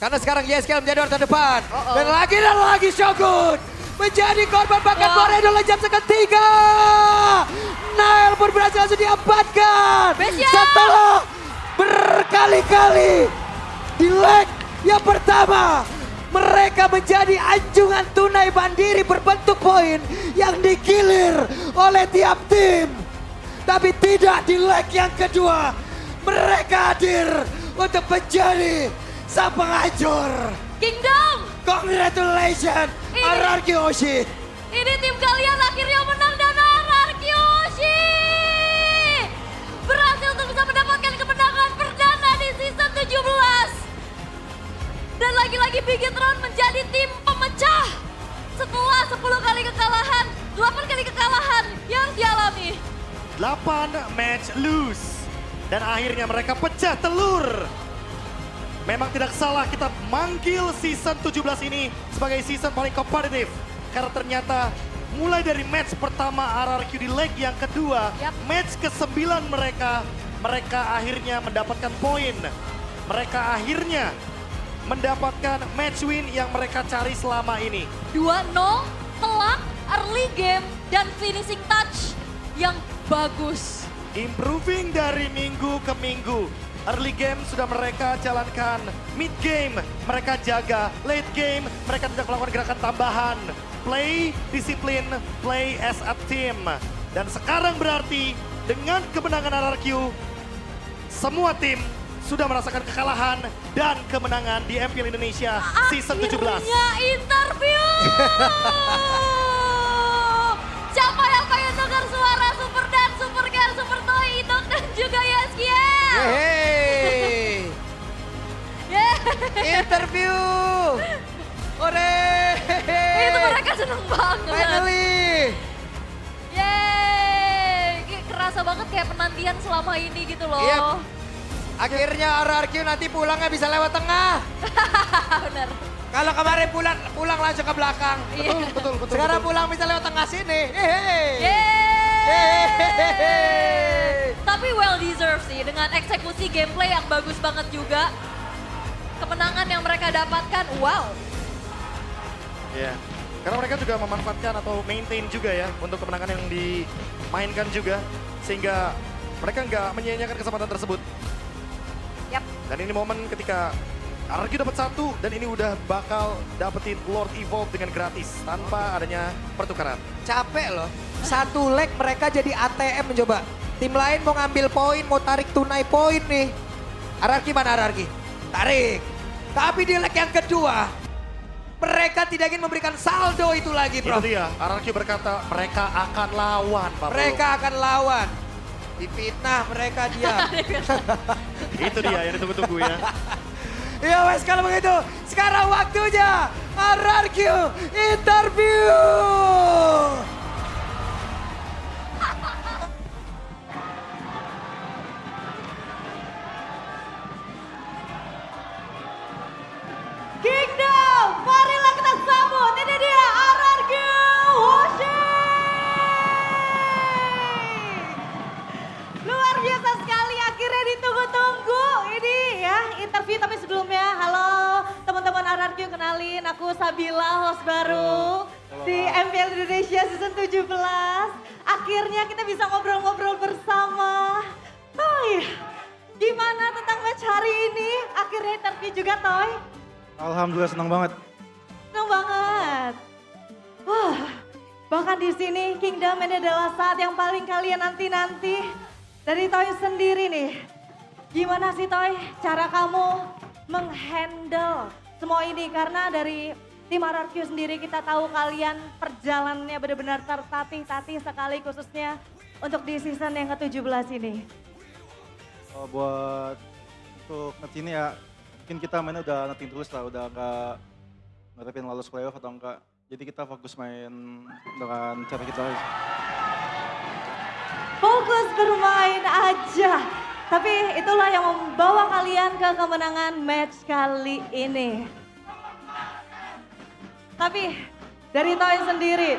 Karena sekarang YSKL menjadi orang terdepan. Dan lagi Shogun menjadi korban bakat Moreno lejam seketiga. Nael pun berhasil langsung diamankan. Besya! Setelah berkali-kali di leg yang pertama. Mereka menjadi anjungan tunai mandiri berbentuk poin yang digilir oleh tiap tim. Tapi tidak di leg yang kedua. Mereka hadir untuk menjadi sang penghancur. Kingdom! Congratulations, RRQ Hoshi. Ini tim kalian akhirnya menang dan RRQ Hoshi berhasil untuk bisa mendapatkan kemenangan perdana di season 17. Dan lagi-lagi Bigetron menjadi tim pemecah setelah 10 kali kekalahan, 8 kali kekalahan yang dialami. 8 match lose. Dan akhirnya mereka pecah telur. Memang tidak salah kita manggil season 17 ini sebagai season paling kompetitif. Karena ternyata mulai dari match pertama RRQ di leg yang kedua, match ke-9 mereka akhirnya mendapatkan poin. Mereka akhirnya mendapatkan match win yang mereka cari selama ini. 2-0, telak, early game, dan finishing touch yang bagus. Improving dari minggu ke minggu. Early game sudah mereka jalankan, mid game mereka jaga, late game mereka tidak melakukan gerakan tambahan. Play, disiplin, play as a team. Dan sekarang berarti dengan kemenangan RRQ, semua tim sudah merasakan kekalahan dan kemenangan di MPL Indonesia season 17. Akhirnya interview! Siapa yang pengen dengar suara Super Dan, Super Girl, Super Toy, Indok, dan juga YSKL? Hey, interview. Ore. Itu mereka seneng banget. Finally. Yeay, kerasa banget kayak penantian selama ini gitu loh. Yep. Akhirnya RRQ nanti pulangnya bisa lewat tengah. Bener. Kalau kemarin pulang langsung ke belakang. Betul. Sekarang pulang bisa lewat tengah sini. Yeay. Tapi well deserved sih dengan eksekusi gameplay yang bagus banget juga. Kemenangan yang mereka dapatkan, wow. Ya, karena mereka juga memanfaatkan atau maintain juga ya untuk kemenangan yang dimainkan juga. Sehingga mereka nggak menyia-nyiakan kesempatan tersebut. Yap. Dan ini momen ketika RRQ dapat 1 dan ini udah bakal dapetin Lord Evolve dengan gratis tanpa adanya pertukaran. Capek loh. Satu leg mereka jadi ATM mencoba. Tim lain mau ngambil poin, mau tarik tunai poin nih. RRQ mana RRQ? Tarik. Tapi di leg yang kedua, mereka tidak ingin memberikan saldo itu lagi, bro. Itu dia, RRQ berkata mereka akan lawan, Pak. Mereka akan lawan. Difitnah mereka diam. Itu dia yang ditunggu-tunggu ya. Ya wes kalau begitu, sekarang waktunya RRQ interview. Indonesia Season 17. Akhirnya kita bisa ngobrol-ngobrol bersama. Toy, gimana tentang match hari ini? Akhirnya interview juga Toy. Alhamdulillah senang banget. Senang banget. Wah, bahkan di sini Kingdom ini adalah saat yang paling kalian nanti-nanti. Dari Toy sendiri nih, gimana sih Toy cara kamu menghandle semua ini? Karena dari tim RRQ sendiri kita tahu kalian perjalanannya benar-benar tertatih-tatih sekali khususnya untuk di season yang ke-17 ini. Buat untuk match ini ya, mungkin kita mainnya udah nothing tulus lah, udah nggak ngarepin lolos playoff atau enggak. Jadi kita fokus main dengan cara kita aja. Fokus bermain aja. Tapi itulah yang membawa kalian ke kemenangan match kali ini. Tapi dari Toy sendiri,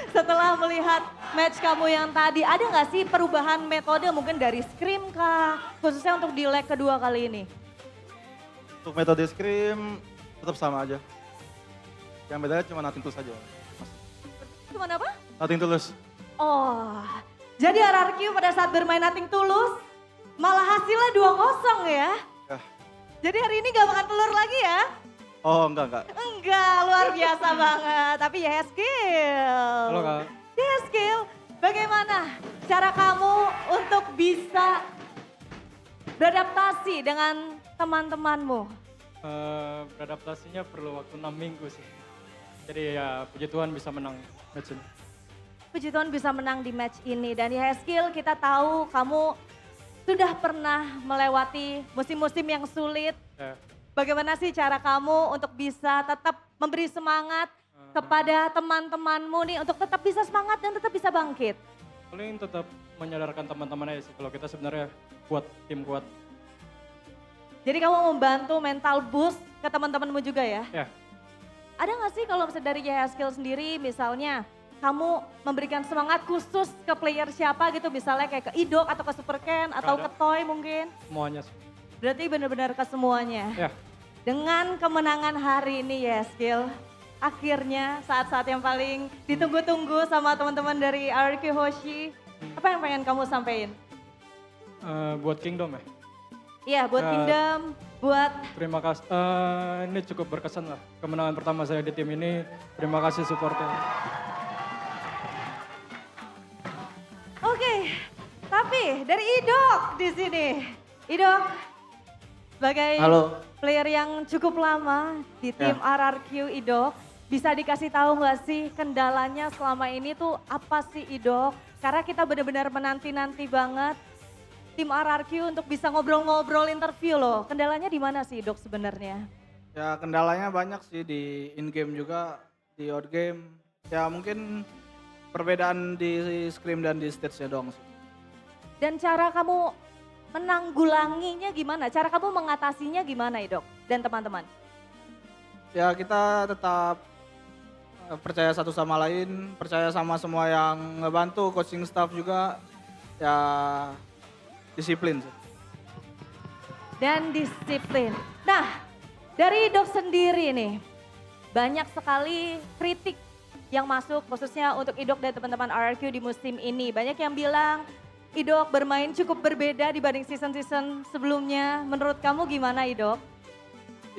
setelah melihat match kamu yang tadi, ada nggak sih perubahan metode mungkin dari Scream kah? Khususnya untuk di leg kedua kali ini. Untuk metode scrim tetap sama aja. Yang bedanya cuma nothing tulus aja. Cuman apa? Nothing tulus. Oh, jadi RRQ pada saat bermain Nothing Tulus, malah hasilnya 2-0 ya? Ya. Jadi hari ini gak makan telur lagi ya? Oh enggak. Enggak, luar biasa banget. Tapi ya skill. Halo Kak. Ya skill, bagaimana cara kamu untuk bisa beradaptasi dengan teman-temanmu? Beradaptasinya perlu waktu 6 minggu sih. Jadi ya puji Tuhan bisa menang match ini. Puji Tuhan bisa menang di match ini. Dan di High Skill kita tahu kamu sudah pernah melewati musim-musim yang sulit. Ya, Bagaimana sih cara kamu untuk bisa tetap memberi semangat kepada teman-temanmu nih untuk tetap bisa semangat dan tetap bisa bangkit? paling tetap menyadarkan teman-teman aja sih kalau kita sebenarnya kuat, tim kuat. Jadi kamu membantu mental boost ke teman-temanmu juga ya? Ya, Ada nggak sih kalau misalnya dari YH Skill sendiri misalnya kamu memberikan semangat khusus ke player siapa gitu misalnya kayak ke Idok atau ke Super Ken atau Ada. ke Toy mungkin? semuanya sih. Berarti benar-benar ke semuanya. Ya, Dengan kemenangan hari ini ya Skill, akhirnya saat-saat yang paling ditunggu-tunggu sama teman-teman dari RQ Hoshi, apa yang pengen kamu sampaikan? buat Kingdom ya. Iya buat Ya. Kingdom, buat Terima kasih. Ini cukup berkesan lah. Kemenangan pertama saya di tim ini. Terima kasih supportnya. Oke, tapi dari Idok di sini. Idok, sebagai Halo. player yang cukup lama di tim RRQ Idok, bisa dikasih tahu nggak sih kendalanya selama ini tuh apa sih Idok? Karena kita benar-benar menanti-nanti banget tim RRQ untuk bisa ngobrol-ngobrol interview loh. Kendalanya di mana sih Idok sebenarnya? Ya kendalanya banyak sih di in game juga, di out game. Ya mungkin perbedaan di scrim dan di stage-nya doang sih. Dan cara kamu menanggulanginya gimana? Cara kamu mengatasinya gimana Idok dan teman-teman? Ya kita tetap percaya satu sama lain, percaya sama semua yang ngebantu, coaching staff juga. Ya disiplin sih. Dan disiplin. Nah, dari Idok sendiri nih, banyak sekali kritik yang masuk khususnya untuk Idok dan teman-teman RRQ di musim ini. Banyak yang bilang Idok bermain cukup berbeda dibanding season-season sebelumnya. Menurut kamu gimana Idok?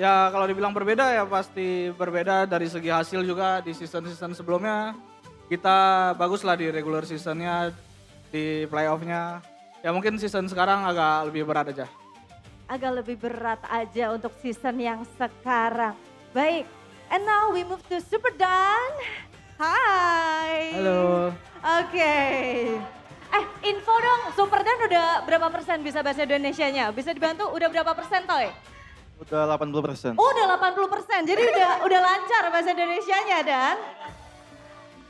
Ya kalau dibilang berbeda ya pasti berbeda dari segi hasil juga di season-season sebelumnya. Kita bagus lah di regular seasonnya, di playoff-nya. Ya mungkin season sekarang agak lebih berat aja. Agak lebih berat aja untuk season yang sekarang. Baik, and now we move to Super Dan. Hai. Halo. Oke. Info dong, Super Dan udah berapa persen bisa bahasa Indonesianya? Bisa dibantu udah berapa persen Toy? Udah 80%. Oh udah 80%, jadi udah lancar bahasa Indonesianya Dan?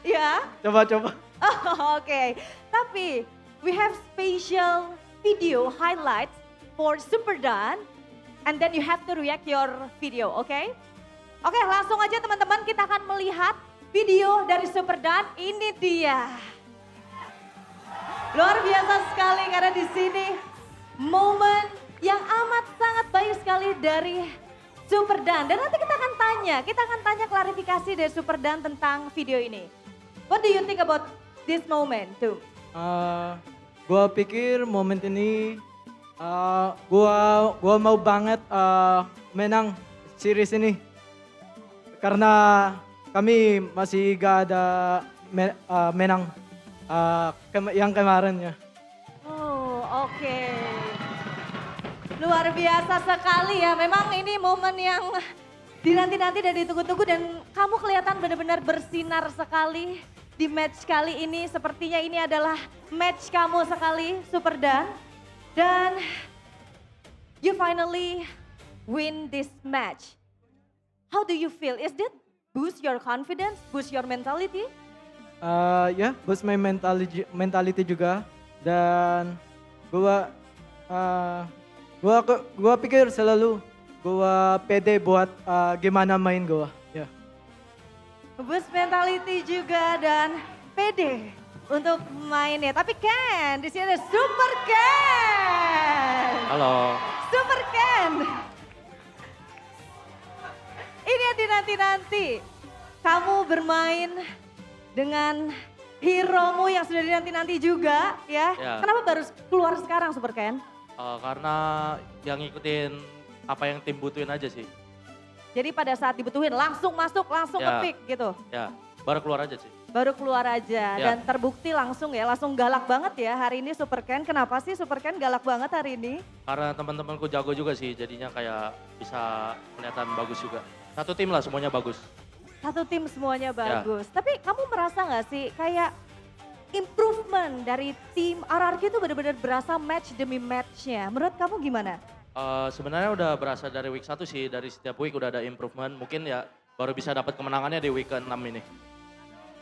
Ya? Coba. Oh, oke. Tapi we have special video highlights for Super Dan and then you have to react your video, oke? Oke, langsung aja teman-teman kita akan melihat video dari Super Dan. Ini dia. Luar biasa sekali karena di sini momen yang amat sangat baik sekali dari Super Dan. Dan nanti kita akan tanya klarifikasi dari Super Dan tentang video ini. What do you think about this moment too? Gua pikir momen ini gua mau banget menang series ini. Karena kami masih gak ada menang yang kemarin ya. Oh, oke. Luar biasa sekali ya. Memang ini momen yang dinanti-nanti dan ditunggu-tunggu dan kamu kelihatan benar-benar bersinar sekali di match kali ini. Sepertinya ini adalah match kamu sekali, Superdan. Dan you finally win this match. How do you feel? Is that boost your confidence, boost your mentality? Ya, boost my mentality juga. Dan gua pikir selalu gua pede buat gimana main gua. Ya. Boost mentality juga dan pede untuk mainnya. Tapi Ken, di sini ada Super Ken. Halo. Super Ken. Ini yang dinanti-nanti. Kamu bermain dengan hero-mu yang sudah dinanti-nanti juga ya. Ya. Kenapa baru keluar sekarang Super Ken? Karena yang ngikutin apa yang tim butuhin aja sih. Jadi pada saat dibutuhin langsung masuk, langsung Ya. nge-pick gitu. Ya, baru keluar aja sih. Baru keluar aja Ya. dan terbukti langsung ya, langsung galak banget ya hari ini Super Ken. Kenapa sih Super Ken galak banget hari ini? Karena teman-temanku jago juga sih, jadinya kayak bisa kelihatan bagus juga. Satu tim lah semuanya bagus. Satu tim semuanya bagus. Tapi kamu merasa nggak sih kayak improvement dari tim RRQ itu benar-benar berasa match demi matchnya. Menurut kamu gimana? Sebenarnya udah berasa dari week 1 sih, dari setiap week udah ada improvement. Mungkin ya baru bisa dapat kemenangannya di week ke-6 ini.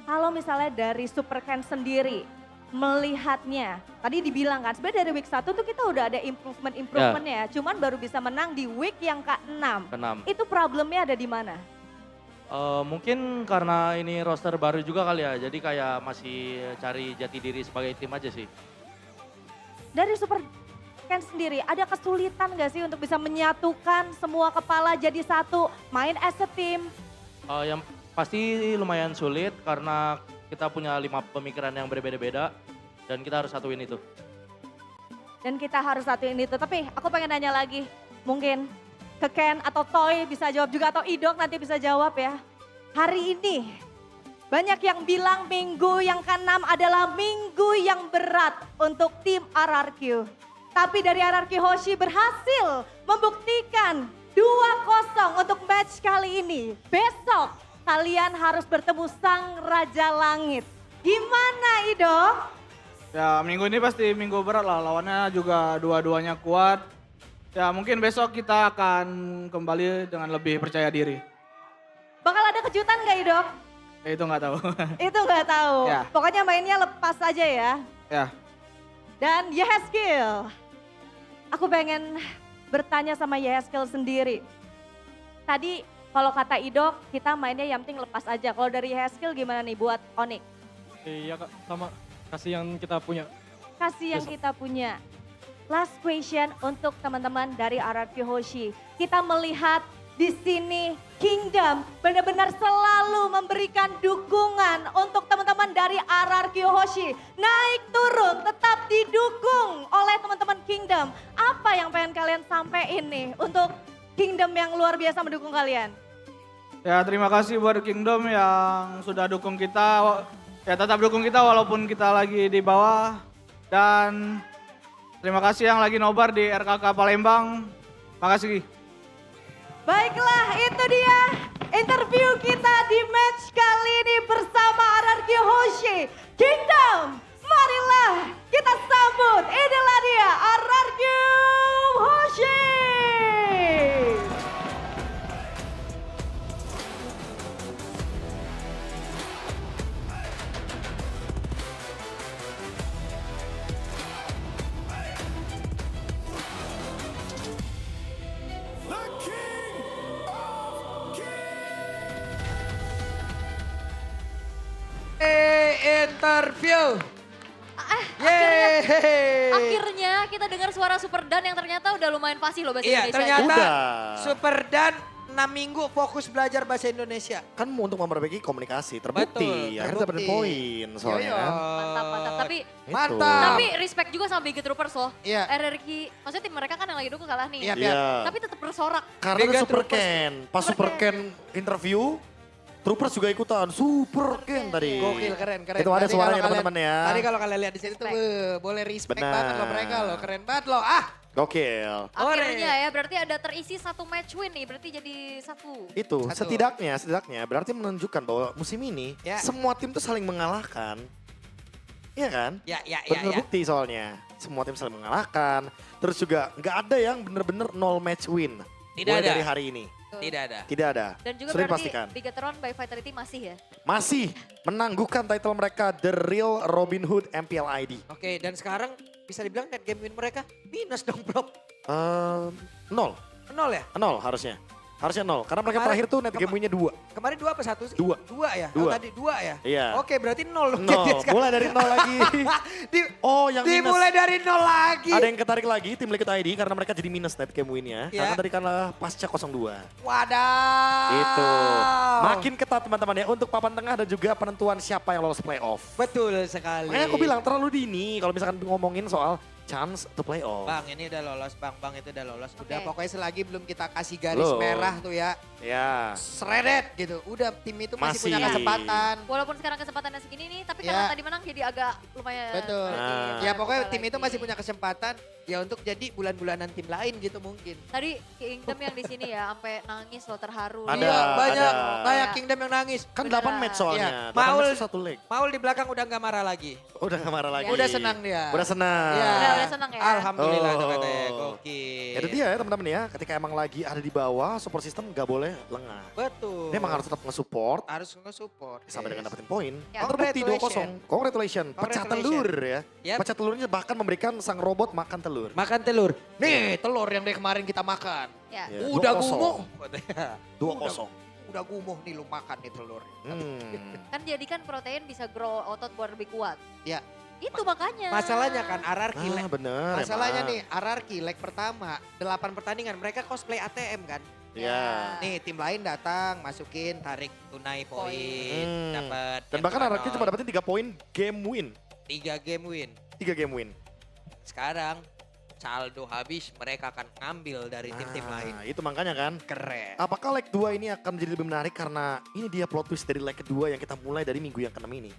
Kalau misalnya dari Super Ken sendiri melihatnya, tadi dibilang kan sebenarnya dari week 1 tuh kita udah ada improvement-improvementnya. Cuman baru bisa menang di week yang ke-6. Ke-6. Itu problemnya ada di mana? Mungkin karena ini roster baru juga kali ya, jadi kayak masih cari jati diri sebagai tim aja sih. Dari Super Ken sendiri ada kesulitan gak sih untuk bisa menyatukan semua kepala jadi satu, main as a team? Yang pasti lumayan sulit karena kita punya 5 pemikiran yang berbeda-beda dan kita harus satuin itu. Dan kita harus satuin itu. Tapi aku pengen nanya lagi, mungkin ke Ken atau Toy bisa jawab juga atau Idok nanti bisa jawab ya. Hari ini banyak yang bilang minggu yang ke-6 adalah minggu yang berat untuk tim RRQ. Tapi dari RRQ Hoshi berhasil membuktikan 2-0 untuk match kali ini. Besok kalian harus bertemu Sang Raja Langit. Gimana Idok? Ya minggu ini pasti minggu berat lah, lawannya juga dua-duanya kuat. Ya mungkin besok kita akan kembali dengan lebih percaya diri. Bakal ada kejutan gak Idok? Ya, itu nggak tahu. Itu nggak tahu. Ya. Pokoknya mainnya lepas aja ya. Ya. Dan Yeheskel. Aku pengen bertanya sama Yeheskel sendiri. Tadi kalau kata Idok kita mainnya yang penting lepas aja. Kalau dari Yeheskel gimana nih buat Onyx? Iya Kak, sama kasih yang kita punya. Kasih yang kita punya. Last question untuk teman-teman dari RRQ Hoshi. Kita melihat di sini Kingdom benar-benar selalu memberikan dukungan untuk teman-teman dari RRQ Hoshi. Naik turun tetap didukung oleh teman-teman Kingdom. Apa yang pengen kalian sampaikan nih untuk Kingdom yang luar biasa mendukung kalian? Ya terima kasih buat Kingdom yang sudah dukung kita. Ya tetap dukung kita walaupun kita lagi di bawah. Dan terima kasih yang lagi nobar di RKK Palembang. Makasih. Baiklah, itu dia interview kita di match kali ini bersama RRQ Hoshi. Kingdom, marilah kita sambut. Inilah dia RRQ Hoshi. Interview. Akhirnya kita dengar suara Superdan yang ternyata udah lumayan fasih loh bahasa Iya, Indonesia. ternyata Udah. Super Dan minggu fokus belajar bahasa Indonesia. Kan untuk memperbaiki komunikasi, terbukti. Betul, Akhirnya dapetin terbukti. poin soalnya Yoyo. kan. Mantap, mantap. Tapi Itu. Mantap. Tapi respect juga sama Big Troopers loh. Iya. RRQ, maksudnya tim mereka kan yang lagi dukung kalah nih. Iya, Iya. Tapi tetap bersorak. Karena Mega ada Super Troopers. Ken. Pas Super Ken interview, Troopers juga ikutan. Super Ken tadi. Gokil, keren. Itu ada Tadi suaranya kalau teman-teman ya. Tadi kalau kalian lihat di sini tuh, boleh respect Benar. banget loh mereka loh. Keren banget loh. Ah, Gokil. Akhirnya ya, berarti ada terisi 1 match win nih, berarti jadi 1. Itu Satu. setidaknya berarti menunjukkan bahwa musim ini Ya. semua tim tuh saling mengalahkan. Iya kan? ya. Terbukti soalnya. Semua tim saling mengalahkan. Terus juga nggak ada yang bener-bener 0 match win. Tidak Mulai ada. dari hari ini. Tidak ada. Tidak ada. Dan juga Sudah berarti dipastikan. Bigatron by Vitality masih ya. Masih menangguhkan title mereka The Real Robin Hood MPL ID. Oke, dan sekarang bisa dibilang net game win mereka minus dong, bro. 0. 0 ya? 0 harusnya. Harusnya 0. Karena mereka Kemarin- terakhir tuh net game win-nya 2. Kemarin 2 apa 1 sih? Dua. 2 ya? Dua. Oh, tadi 2 ya? Iya. Oke, berarti 0 dong. 0. Mulai dari 0 lagi. Oh, yang minus. Dimulai dari 0 lagi. Ada yang ketarik lagi tim Liquid ID karena mereka jadi minus net game win-nya. Ya. Karena tadi kalah pasca 02. Wadaw. Itu. Makin ketat teman-teman ya untuk papan tengah dan juga penentuan siapa yang lolos playoff. Betul sekali. Makanya aku bilang terlalu dini kalau misalkan ngomongin soal chance to playoff. Bang, ini udah lolos. Bang itu udah lolos. Udah Oke. pokoknya selagi belum kita kasih garis Belum. merah tuh ya. Ya. Shredded gitu. Udah tim itu masih punya Masih. kesempatan. Walaupun sekarang kesempatannya segini nih, tapi Ya. karena tadi menang jadi agak lumayan. Betul. Nah. Ya pokoknya Lagi. tim itu masih punya kesempatan ya untuk jadi bulan-bulanan tim lain gitu mungkin. Tadi Kingdom yang di sini ya, sampai nangis loh, terharu. Ada, Iya, banyak ada. banyak Kingdom yang nangis. Kan Beneran. 8 match soalnya. Iya. 8 Maul- match tuh 1 leg. Maul di belakang udah nggak marah lagi. Udah gak marah lagi. Udah senang dia. Udah senang. Iya. Udah senang ya. Alhamdulillah tuh Oh. katanya. Gokil. Itu dia ya teman-teman ya. Ketika emang lagi ada di bawah, support system gak boleh lengah. Betul. Dia emang harus tetap nge-support harus nge-support. sampai dengan Yes. dapetin poin. Ya. Dan terbukti 2-0. Congratulations. Pecah Congratulations. telur ya. Yap. Pecah telurnya bahkan memberikan sang robot makan telur. Makan telur. Nih telur yang dari kemarin kita makan. Ya. Ya, Udah 2-0. gumuh. 2-0. Udah gumuh nih lu makan nih telur. Kan jadikan protein bisa grow otot buat lebih kuat. Ya. Itu makanya. Masalahnya kan RRQ Ah bener Masalahnya emang. nih RRQ leg pertama 8 pertandingan mereka cosplay ATM kan. Ya. Nih tim lain datang masukin tarik tunai poin dapat. Dan bahkan Araki cuma dapetin 3 poin game win. 3 game win. 3 game win. Sekarang saldo habis mereka akan ngambil dari tim-tim lain. Itu makanya kan. Keren. Apakah leg 2 ini akan menjadi lebih menarik karena ini dia plot twist dari leg kedua yang kita mulai dari minggu yang ke-6 ini.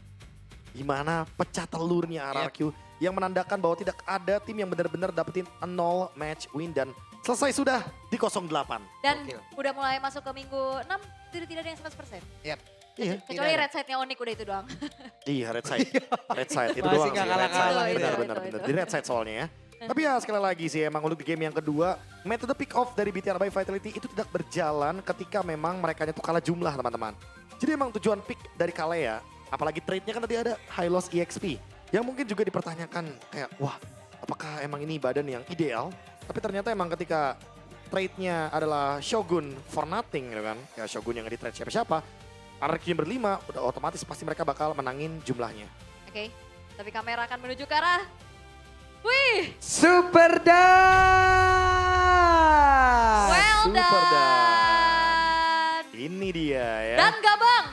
Gimana pecah telurnya RRQ yang menandakan bahwa tidak ada tim yang benar-benar dapetin 0 match win dan selesai sudah di 08. Dan Gokil. udah mulai masuk ke minggu 6, tidak ada yang 100%. Yap. Iya. Kecuali Tidak ada. red side-nya Onyx udah itu doang. Iya, red side. Red side itu Masih doang nggak sih. kalah-kalah Red side. itu. Benar. Itu. Di red side soalnya ya. Tapi ya sekali lagi sih emang untuk di game yang kedua, metode pick off dari BTR by Vitality itu tidak berjalan ketika memang mereka itu kalah jumlah teman-teman. Jadi emang tujuan pick dari Kalea, apalagi trade-nya kan tadi ada high loss EXP. Yang mungkin juga dipertanyakan kayak wah apakah emang ini badan yang ideal. Tapi ternyata emang ketika trade-nya adalah Shogun for nothing gitu kan. Ya Shogun yang nge-trade siapa-siapa. RRQ yang berlima udah otomatis pasti mereka bakal menangin jumlahnya. Oke, tapi kamera akan menuju ke arah. Wih, Super Dan. well Super done. Ini dia ya. Dan Gabang.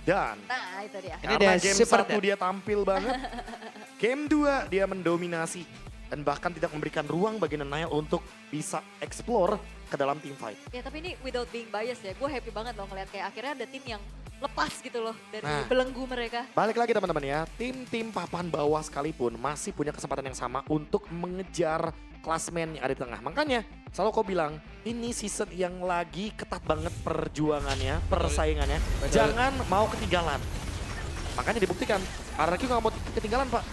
Dan Nah itu dia. Ini karena dia game Super 1 Dan. dia tampil banget. Game 2 dia mendominasi. Dan bahkan tidak memberikan ruang bagi Nanail untuk bisa explore ke dalam team fight. Ya tapi ini without being biased ya, gue happy banget loh ngeliat kayak akhirnya ada tim yang lepas gitu loh dari Nah. belenggu mereka. Balik lagi teman-teman ya, tim-tim papan bawah sekalipun masih punya kesempatan yang sama untuk mengejar klasmen yang ada di tengah. Makanya selalu kau bilang ini season yang lagi ketat banget perjuangannya, persaingannya. Jangan mau ketinggalan. Makanya dibuktikan, RRQ nggak mau ketinggalan Pak.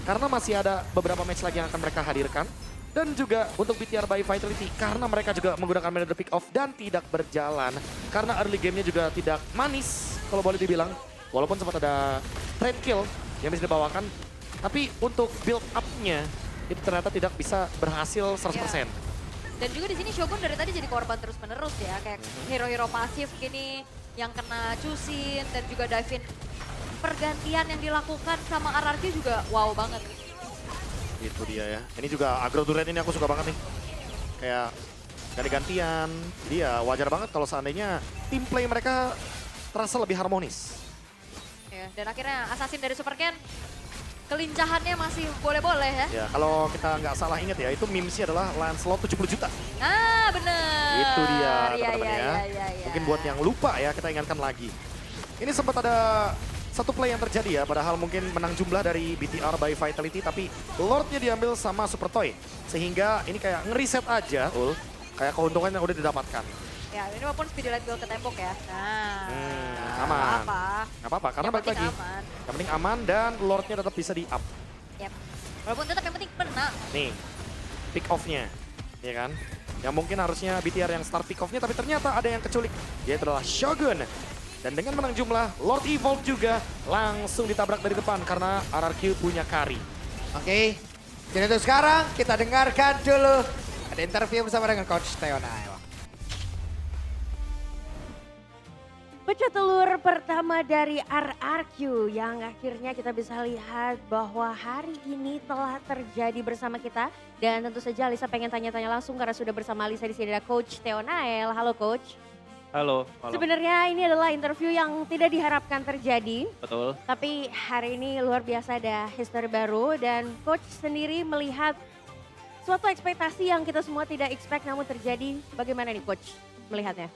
Karena masih ada beberapa match lagi yang akan mereka hadirkan. Dan juga untuk BTR by Vitality karena mereka juga menggunakan metode pick off dan tidak berjalan. Karena early gamenya juga tidak manis kalau boleh dibilang. Walaupun sempat ada trade kill yang bisa dibawakan. Tapi untuk build up-nya itu ternyata tidak bisa berhasil 100%. Dan juga di sini Shogun dari tadi jadi korban terus menerus ya, kayak hero-hero pasif gini yang kena cusin dan juga Davin. Pergantian yang dilakukan sama RRQ juga wow banget. Itu dia ya. Ini juga agro turret ini aku suka banget nih. Kayak ganti-gantian. Jadi ya wajar banget kalau seandainya tim play mereka terasa lebih harmonis. Ya, dan akhirnya Assassin dari Super Ken, kelincahannya masih boleh-boleh ya. Ya, kalau kita nggak salah ingat ya, itu memesnya adalah Lancelot 70 juta. Ah, bener. Itu dia Iya, teman-teman ya. iya. Mungkin buat yang lupa ya, kita ingatkan lagi. Ini sempat ada satu play yang terjadi ya, padahal mungkin menang jumlah dari BTR by Vitality, tapi Lordnya diambil sama Super Toy. Sehingga ini kayak ngeriset aja, kayak keuntungan yang udah didapatkan. Ya, ini walaupun speedy light goal ke tembok ya. Nah, aman. apa-apa. Nggak apa-apa, karena Yang balik penting lagi. aman. Yang penting aman dan Lordnya tetap bisa di-up. Yep. Walaupun tetap yang penting menang. Nih, pick off-nya, ya kan? Yang mungkin harusnya BTR yang start pick off-nya, tapi ternyata ada yang keculik. Dia adalah Shogun. Dan dengan menang jumlah, Lord Evolve juga langsung ditabrak dari depan karena RRQ punya carry. Oke, jadi untuk sekarang kita dengarkan dulu ada interview bersama dengan Coach Theonail. Pecah telur pertama dari RRQ yang akhirnya kita bisa lihat bahwa hari ini telah terjadi bersama kita. Dan tentu saja Alisa pengen tanya-tanya langsung karena sudah bersama Alisa di sini ada Coach Theonail. Halo Coach. Halo, malam. Sebenarnya ini adalah interview yang tidak diharapkan terjadi. Betul. Tapi hari ini luar biasa ada history baru dan Coach sendiri melihat suatu ekspektasi yang kita semua tidak expect namun terjadi. Bagaimana nih Coach melihatnya?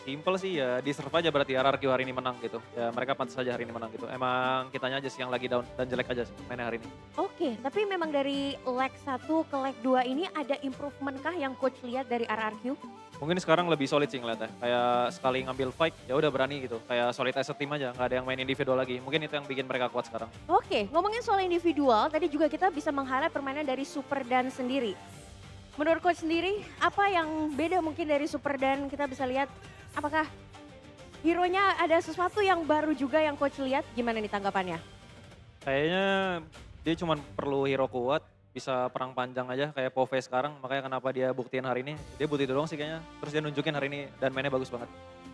Simple sih ya, deserve aja berarti RRQ hari ini menang gitu. Ya mereka pantas saja hari ini menang gitu. Emang kitanya aja sih yang lagi down dan jelek aja sih mainnya hari ini. Oke, tapi memang dari leg 1 ke leg 2 ini ada improvement kah yang Coach lihat dari RRQ? Mungkin sekarang lebih solid sih ngeliatnya. Kayak sekali ngambil fight ya udah berani gitu. Kayak solid as a team aja, nggak ada yang main individual lagi. Mungkin itu yang bikin mereka kuat sekarang. Oke, ngomongin soal individual, tadi juga kita bisa meng-highlight permainan dari Super Dan sendiri. Menurut Coach sendiri, apa yang beda mungkin dari Super Dan? Kita bisa lihat apakah hero-nya ada sesuatu yang baru juga yang Coach lihat? Gimana nih tanggapannya? Kayaknya dia cuma perlu hero kuat, bisa perang panjang aja kayak Pove sekarang. Makanya kenapa dia buktiin hari ini, dia butuh itu doang sih kayaknya. Terus dia nunjukin hari ini dan mainnya bagus banget.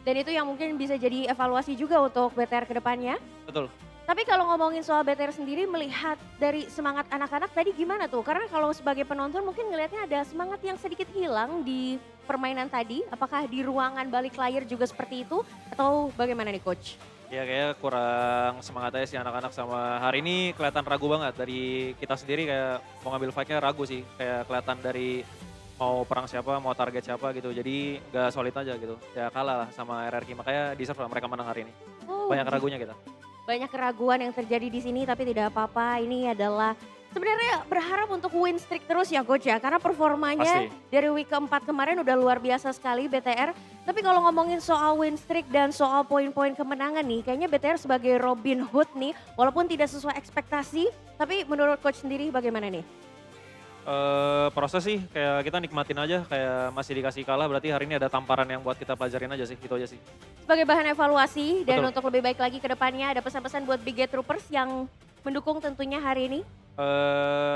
Dan itu yang mungkin bisa jadi evaluasi juga untuk BTR ke depannya. Betul. Tapi kalau ngomongin soal BTR sendiri melihat dari semangat anak-anak tadi gimana tuh? Karena kalau sebagai penonton mungkin ngelihatnya ada semangat yang sedikit hilang di permainan tadi. Apakah di ruangan balik layar juga seperti itu? Atau bagaimana nih Coach? Ya kayak kurang semangat aja sih anak-anak sama hari ini kelihatan ragu banget. Dari kita sendiri kayak mau ngambil fight-nya ragu sih. Kayak kelihatan dari mau perang siapa, mau target siapa gitu. Jadi gak solid aja gitu. Ya kalah lah sama RRQ, makanya deserve lah mereka menang hari ini. Banyak ragunya kita. Banyak keraguan yang terjadi di sini tapi tidak apa-apa. Ini adalah sebenarnya berharap untuk win streak terus ya Coach ya. Karena performanya dari week keempat kemarin udah luar biasa sekali BTR. Tapi kalau ngomongin soal win streak dan soal poin-poin kemenangan nih. Kayaknya BTR sebagai Robin Hood nih walaupun tidak sesuai ekspektasi. Tapi menurut Coach sendiri bagaimana nih? Proses sih kayak kita nikmatin aja, kayak masih dikasih kalah berarti hari ini ada tamparan yang buat kita pelajarin aja sih, itu aja sih. Sebagai bahan evaluasi dan Betul. untuk lebih baik lagi ke depannya ada pesan-pesan buat Big Gate Troopers yang mendukung tentunya hari ini?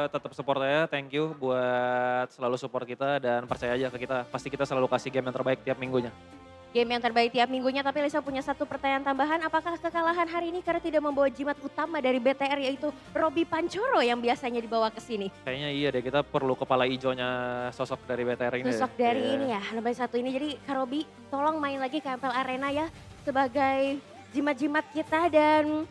Tetap support aja, thank you buat selalu support kita dan percaya aja ke kita, pasti kita selalu kasih game yang terbaik tiap minggunya. Game yang terbaik tiap minggunya, tapi Lisa punya satu pertanyaan tambahan. Apakah kekalahan hari ini karena tidak membawa jimat utama dari BTR yaitu Robby Pancoro yang biasanya dibawa ke sini? Kayaknya iya deh, kita perlu kepala hijaunya sosok dari BTR ini. Sosok dari ini ya, nomor satu ini. Jadi Kak Robby tolong main lagi ke MPL Arena ya sebagai jimat-jimat kita dan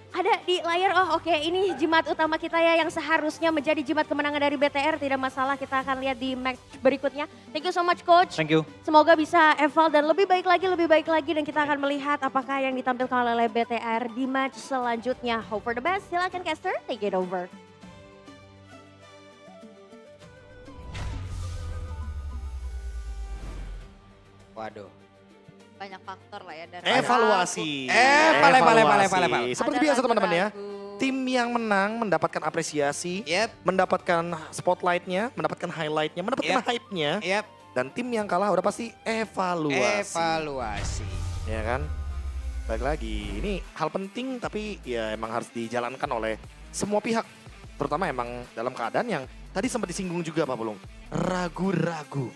ada di layar, oh oke, ini jimat utama kita ya yang seharusnya menjadi jimat kemenangan dari BTR. Tidak masalah, kita akan lihat di match berikutnya. Thank you so much Coach. Thank you. Semoga bisa eval dan lebih baik lagi dan kita akan melihat apakah yang ditampilkan oleh BTR di match selanjutnya. Hope for the best, silakan caster, take it over. Waduh. Banyak faktor lah ya. Dari Evaluasi. Evaluasi. Seperti Ada biasa teman-teman ya. ragu-ragu. Tim yang menang mendapatkan apresiasi, mendapatkan spotlightnya, mendapatkan highlightnya, mendapatkan hype-nya. Dan tim yang kalah udah pasti evaluasi. Ya kan? Baik lagi, ini hal penting tapi ya emang harus dijalankan oleh semua pihak. Terutama emang dalam keadaan yang tadi sempat disinggung juga Pak Pulung. Ragu-ragu.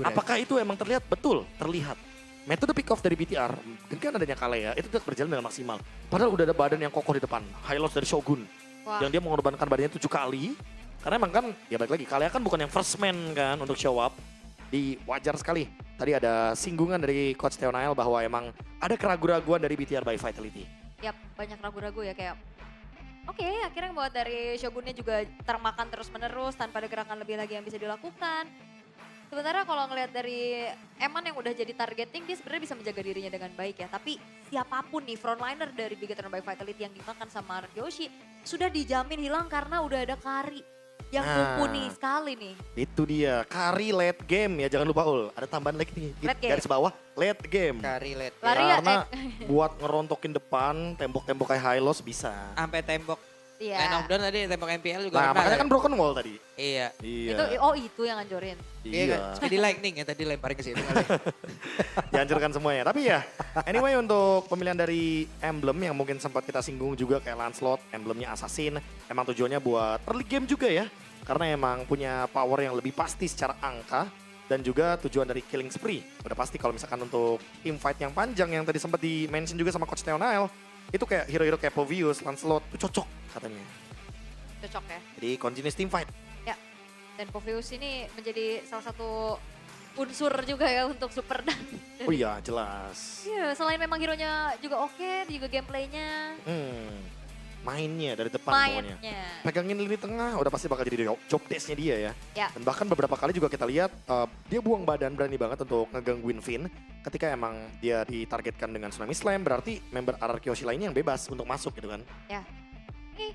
Apakah itu emang terlihat? Betul, terlihat. Metode pick off dari BTR, dengan adanya Kalea, itu tidak berjalan dengan maksimal. Padahal udah ada badan yang kokoh di depan. High loss dari Shogun. Wah. Yang dia mengorbankan badannya 7 kali. Karena emang kan, ya balik lagi, kalian kan bukan yang first man kan untuk show up. Di wajar sekali. Tadi ada singgungan dari Coach Theonail bahwa emang ada keraguan-raguan dari BTR by Vitality. Yap, banyak ragu-ragu ya kayak oke, akhirnya buat dari Shogunnya juga termakan terus-menerus tanpa ada gerakan lebih lagi yang bisa dilakukan. Sementara kalau ngelihat dari Eman yang udah jadi targeting, dia sebenarnya bisa menjaga dirinya dengan baik ya. Tapi siapapun nih frontliner dari Big Eternal by Vitality yang dimakan sama Kyoshi sudah dijamin hilang karena udah ada Kari yang mumpuni sekali nih. Itu dia, Kari late game ya, jangan lupa Ul. Ada tambahan lagi nih, Late game. garis bawah, late game. Kari late. Lari ya, Karena buat ngerontokin depan, tembok-tembok kayak high loss bisa. Sampai tembok Iya. line of down tadi, tembok MPL juga. Nah pernah makanya kan? kan broken wall tadi. Iya. Iya. Itu yang ngancurin. Iya kan? Jadi lightning ya tadi lemparin ke situ kali. Dihancurkan semuanya. Tapi ya, anyway untuk pemilihan dari emblem yang mungkin sempat kita singgung juga kayak Lancelot, emblemnya Assassin. Emang tujuannya buat early game juga ya. Karena emang punya power yang lebih pasti secara angka. Dan juga tujuan dari killing spree. Udah pasti kalau misalkan untuk team fight yang panjang yang tadi sempat di-mention juga sama Coach Theonail. Itu kayak hero-hero kayak Povius, Lancelot, itu cocok katanya. Cocok ya. Jadi continuous team fight. Ya. Dan Poveus ini menjadi salah satu unsur juga ya untuk Super Dan. Oh iya jelas. Iya, selain memang hero-nya juga oke, juga gameplaynya, Mainnya dari depan pokoknya. mainnya. Pegangin lini tengah udah pasti bakal jadi job desk-nya dia ya. Ya. Dan bahkan beberapa kali juga kita lihat dia buang badan berani banget untuk ngegangguin Finn. Ketika emang dia ditargetkan dengan Tsunami Slam berarti member RR Kyoshi lainnya yang bebas untuk masuk gitu kan. Ya. Oke.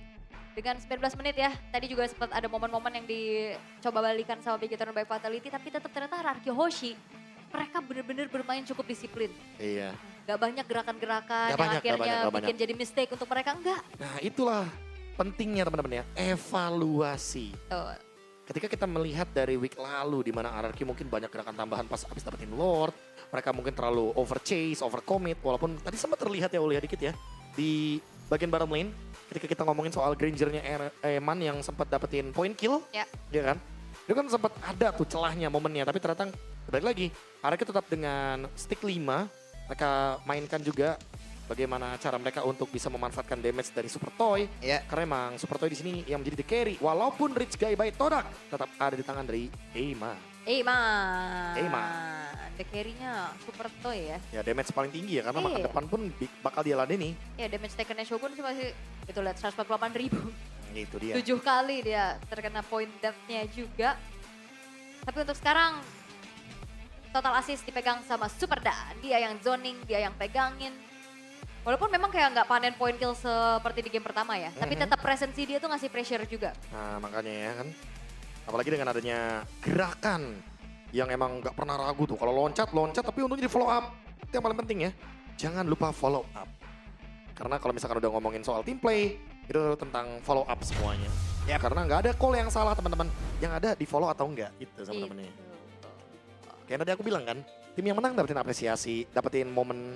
Dengan 19 menit ya, tadi juga sempat ada momen-momen yang dicoba balikan sama Big Eternal by Vitality, tapi tetap ternyata RR Kyoshi mereka benar-benar bermain cukup disiplin. Iya. Gak banyak gerakan-gerakan Gak yang banyak, akhirnya gak bikin banyak. jadi mistake untuk mereka, enggak. Nah itulah pentingnya teman-teman ya, evaluasi. Tuh. Ketika kita melihat dari week lalu di mana RRQ mungkin banyak gerakan tambahan pas abis dapetin Lord, mereka mungkin terlalu over chase, over commit, walaupun tadi sempat terlihat ya Ulia dikit ya di bagian bottom lane ketika kita ngomongin soal Grangernya Eman yang sempat dapetin point kill, Ya. ya kan? Itu kan sempat ada tuh celahnya momennya, tapi ternyata balik lagi RRQ tetap dengan stick 5, mereka mainkan juga bagaimana cara mereka untuk bisa memanfaatkan damage dari Super Toy. Iya. Karena emang Super Toy di sini yang menjadi the carry. Walaupun Rich Guy by Todak tetap ada di tangan dari Eima. The carry-nya Super Toy ya. Ya damage paling tinggi ya karena makan Iya. depan pun bakal dia ladeni. Ya damage taken-nya Shogun sih masih itu lihat 148.000. Itu dia. 7 kali dia terkena point death-nya juga. Tapi untuk sekarang total assist dipegang sama Super Dan. Dia yang zoning, dia yang pegangin. Walaupun memang kayak nggak panen point kill seperti di game pertama ya. Tapi tetap presensi dia tuh ngasih pressure juga. Nah makanya ya kan. Apalagi dengan adanya gerakan yang emang nggak pernah ragu tuh. Kalau loncat tapi untungnya di follow up. Itu yang paling penting ya. Jangan lupa follow up. Karena kalau misalkan udah ngomongin soal team play, itu tentang follow up semuanya. Ya karena nggak ada call yang salah teman-teman. Yang ada di follow atau enggak gitu sama temennya. Kayak tadi aku bilang kan, tim yang menang dapetin apresiasi, dapetin momen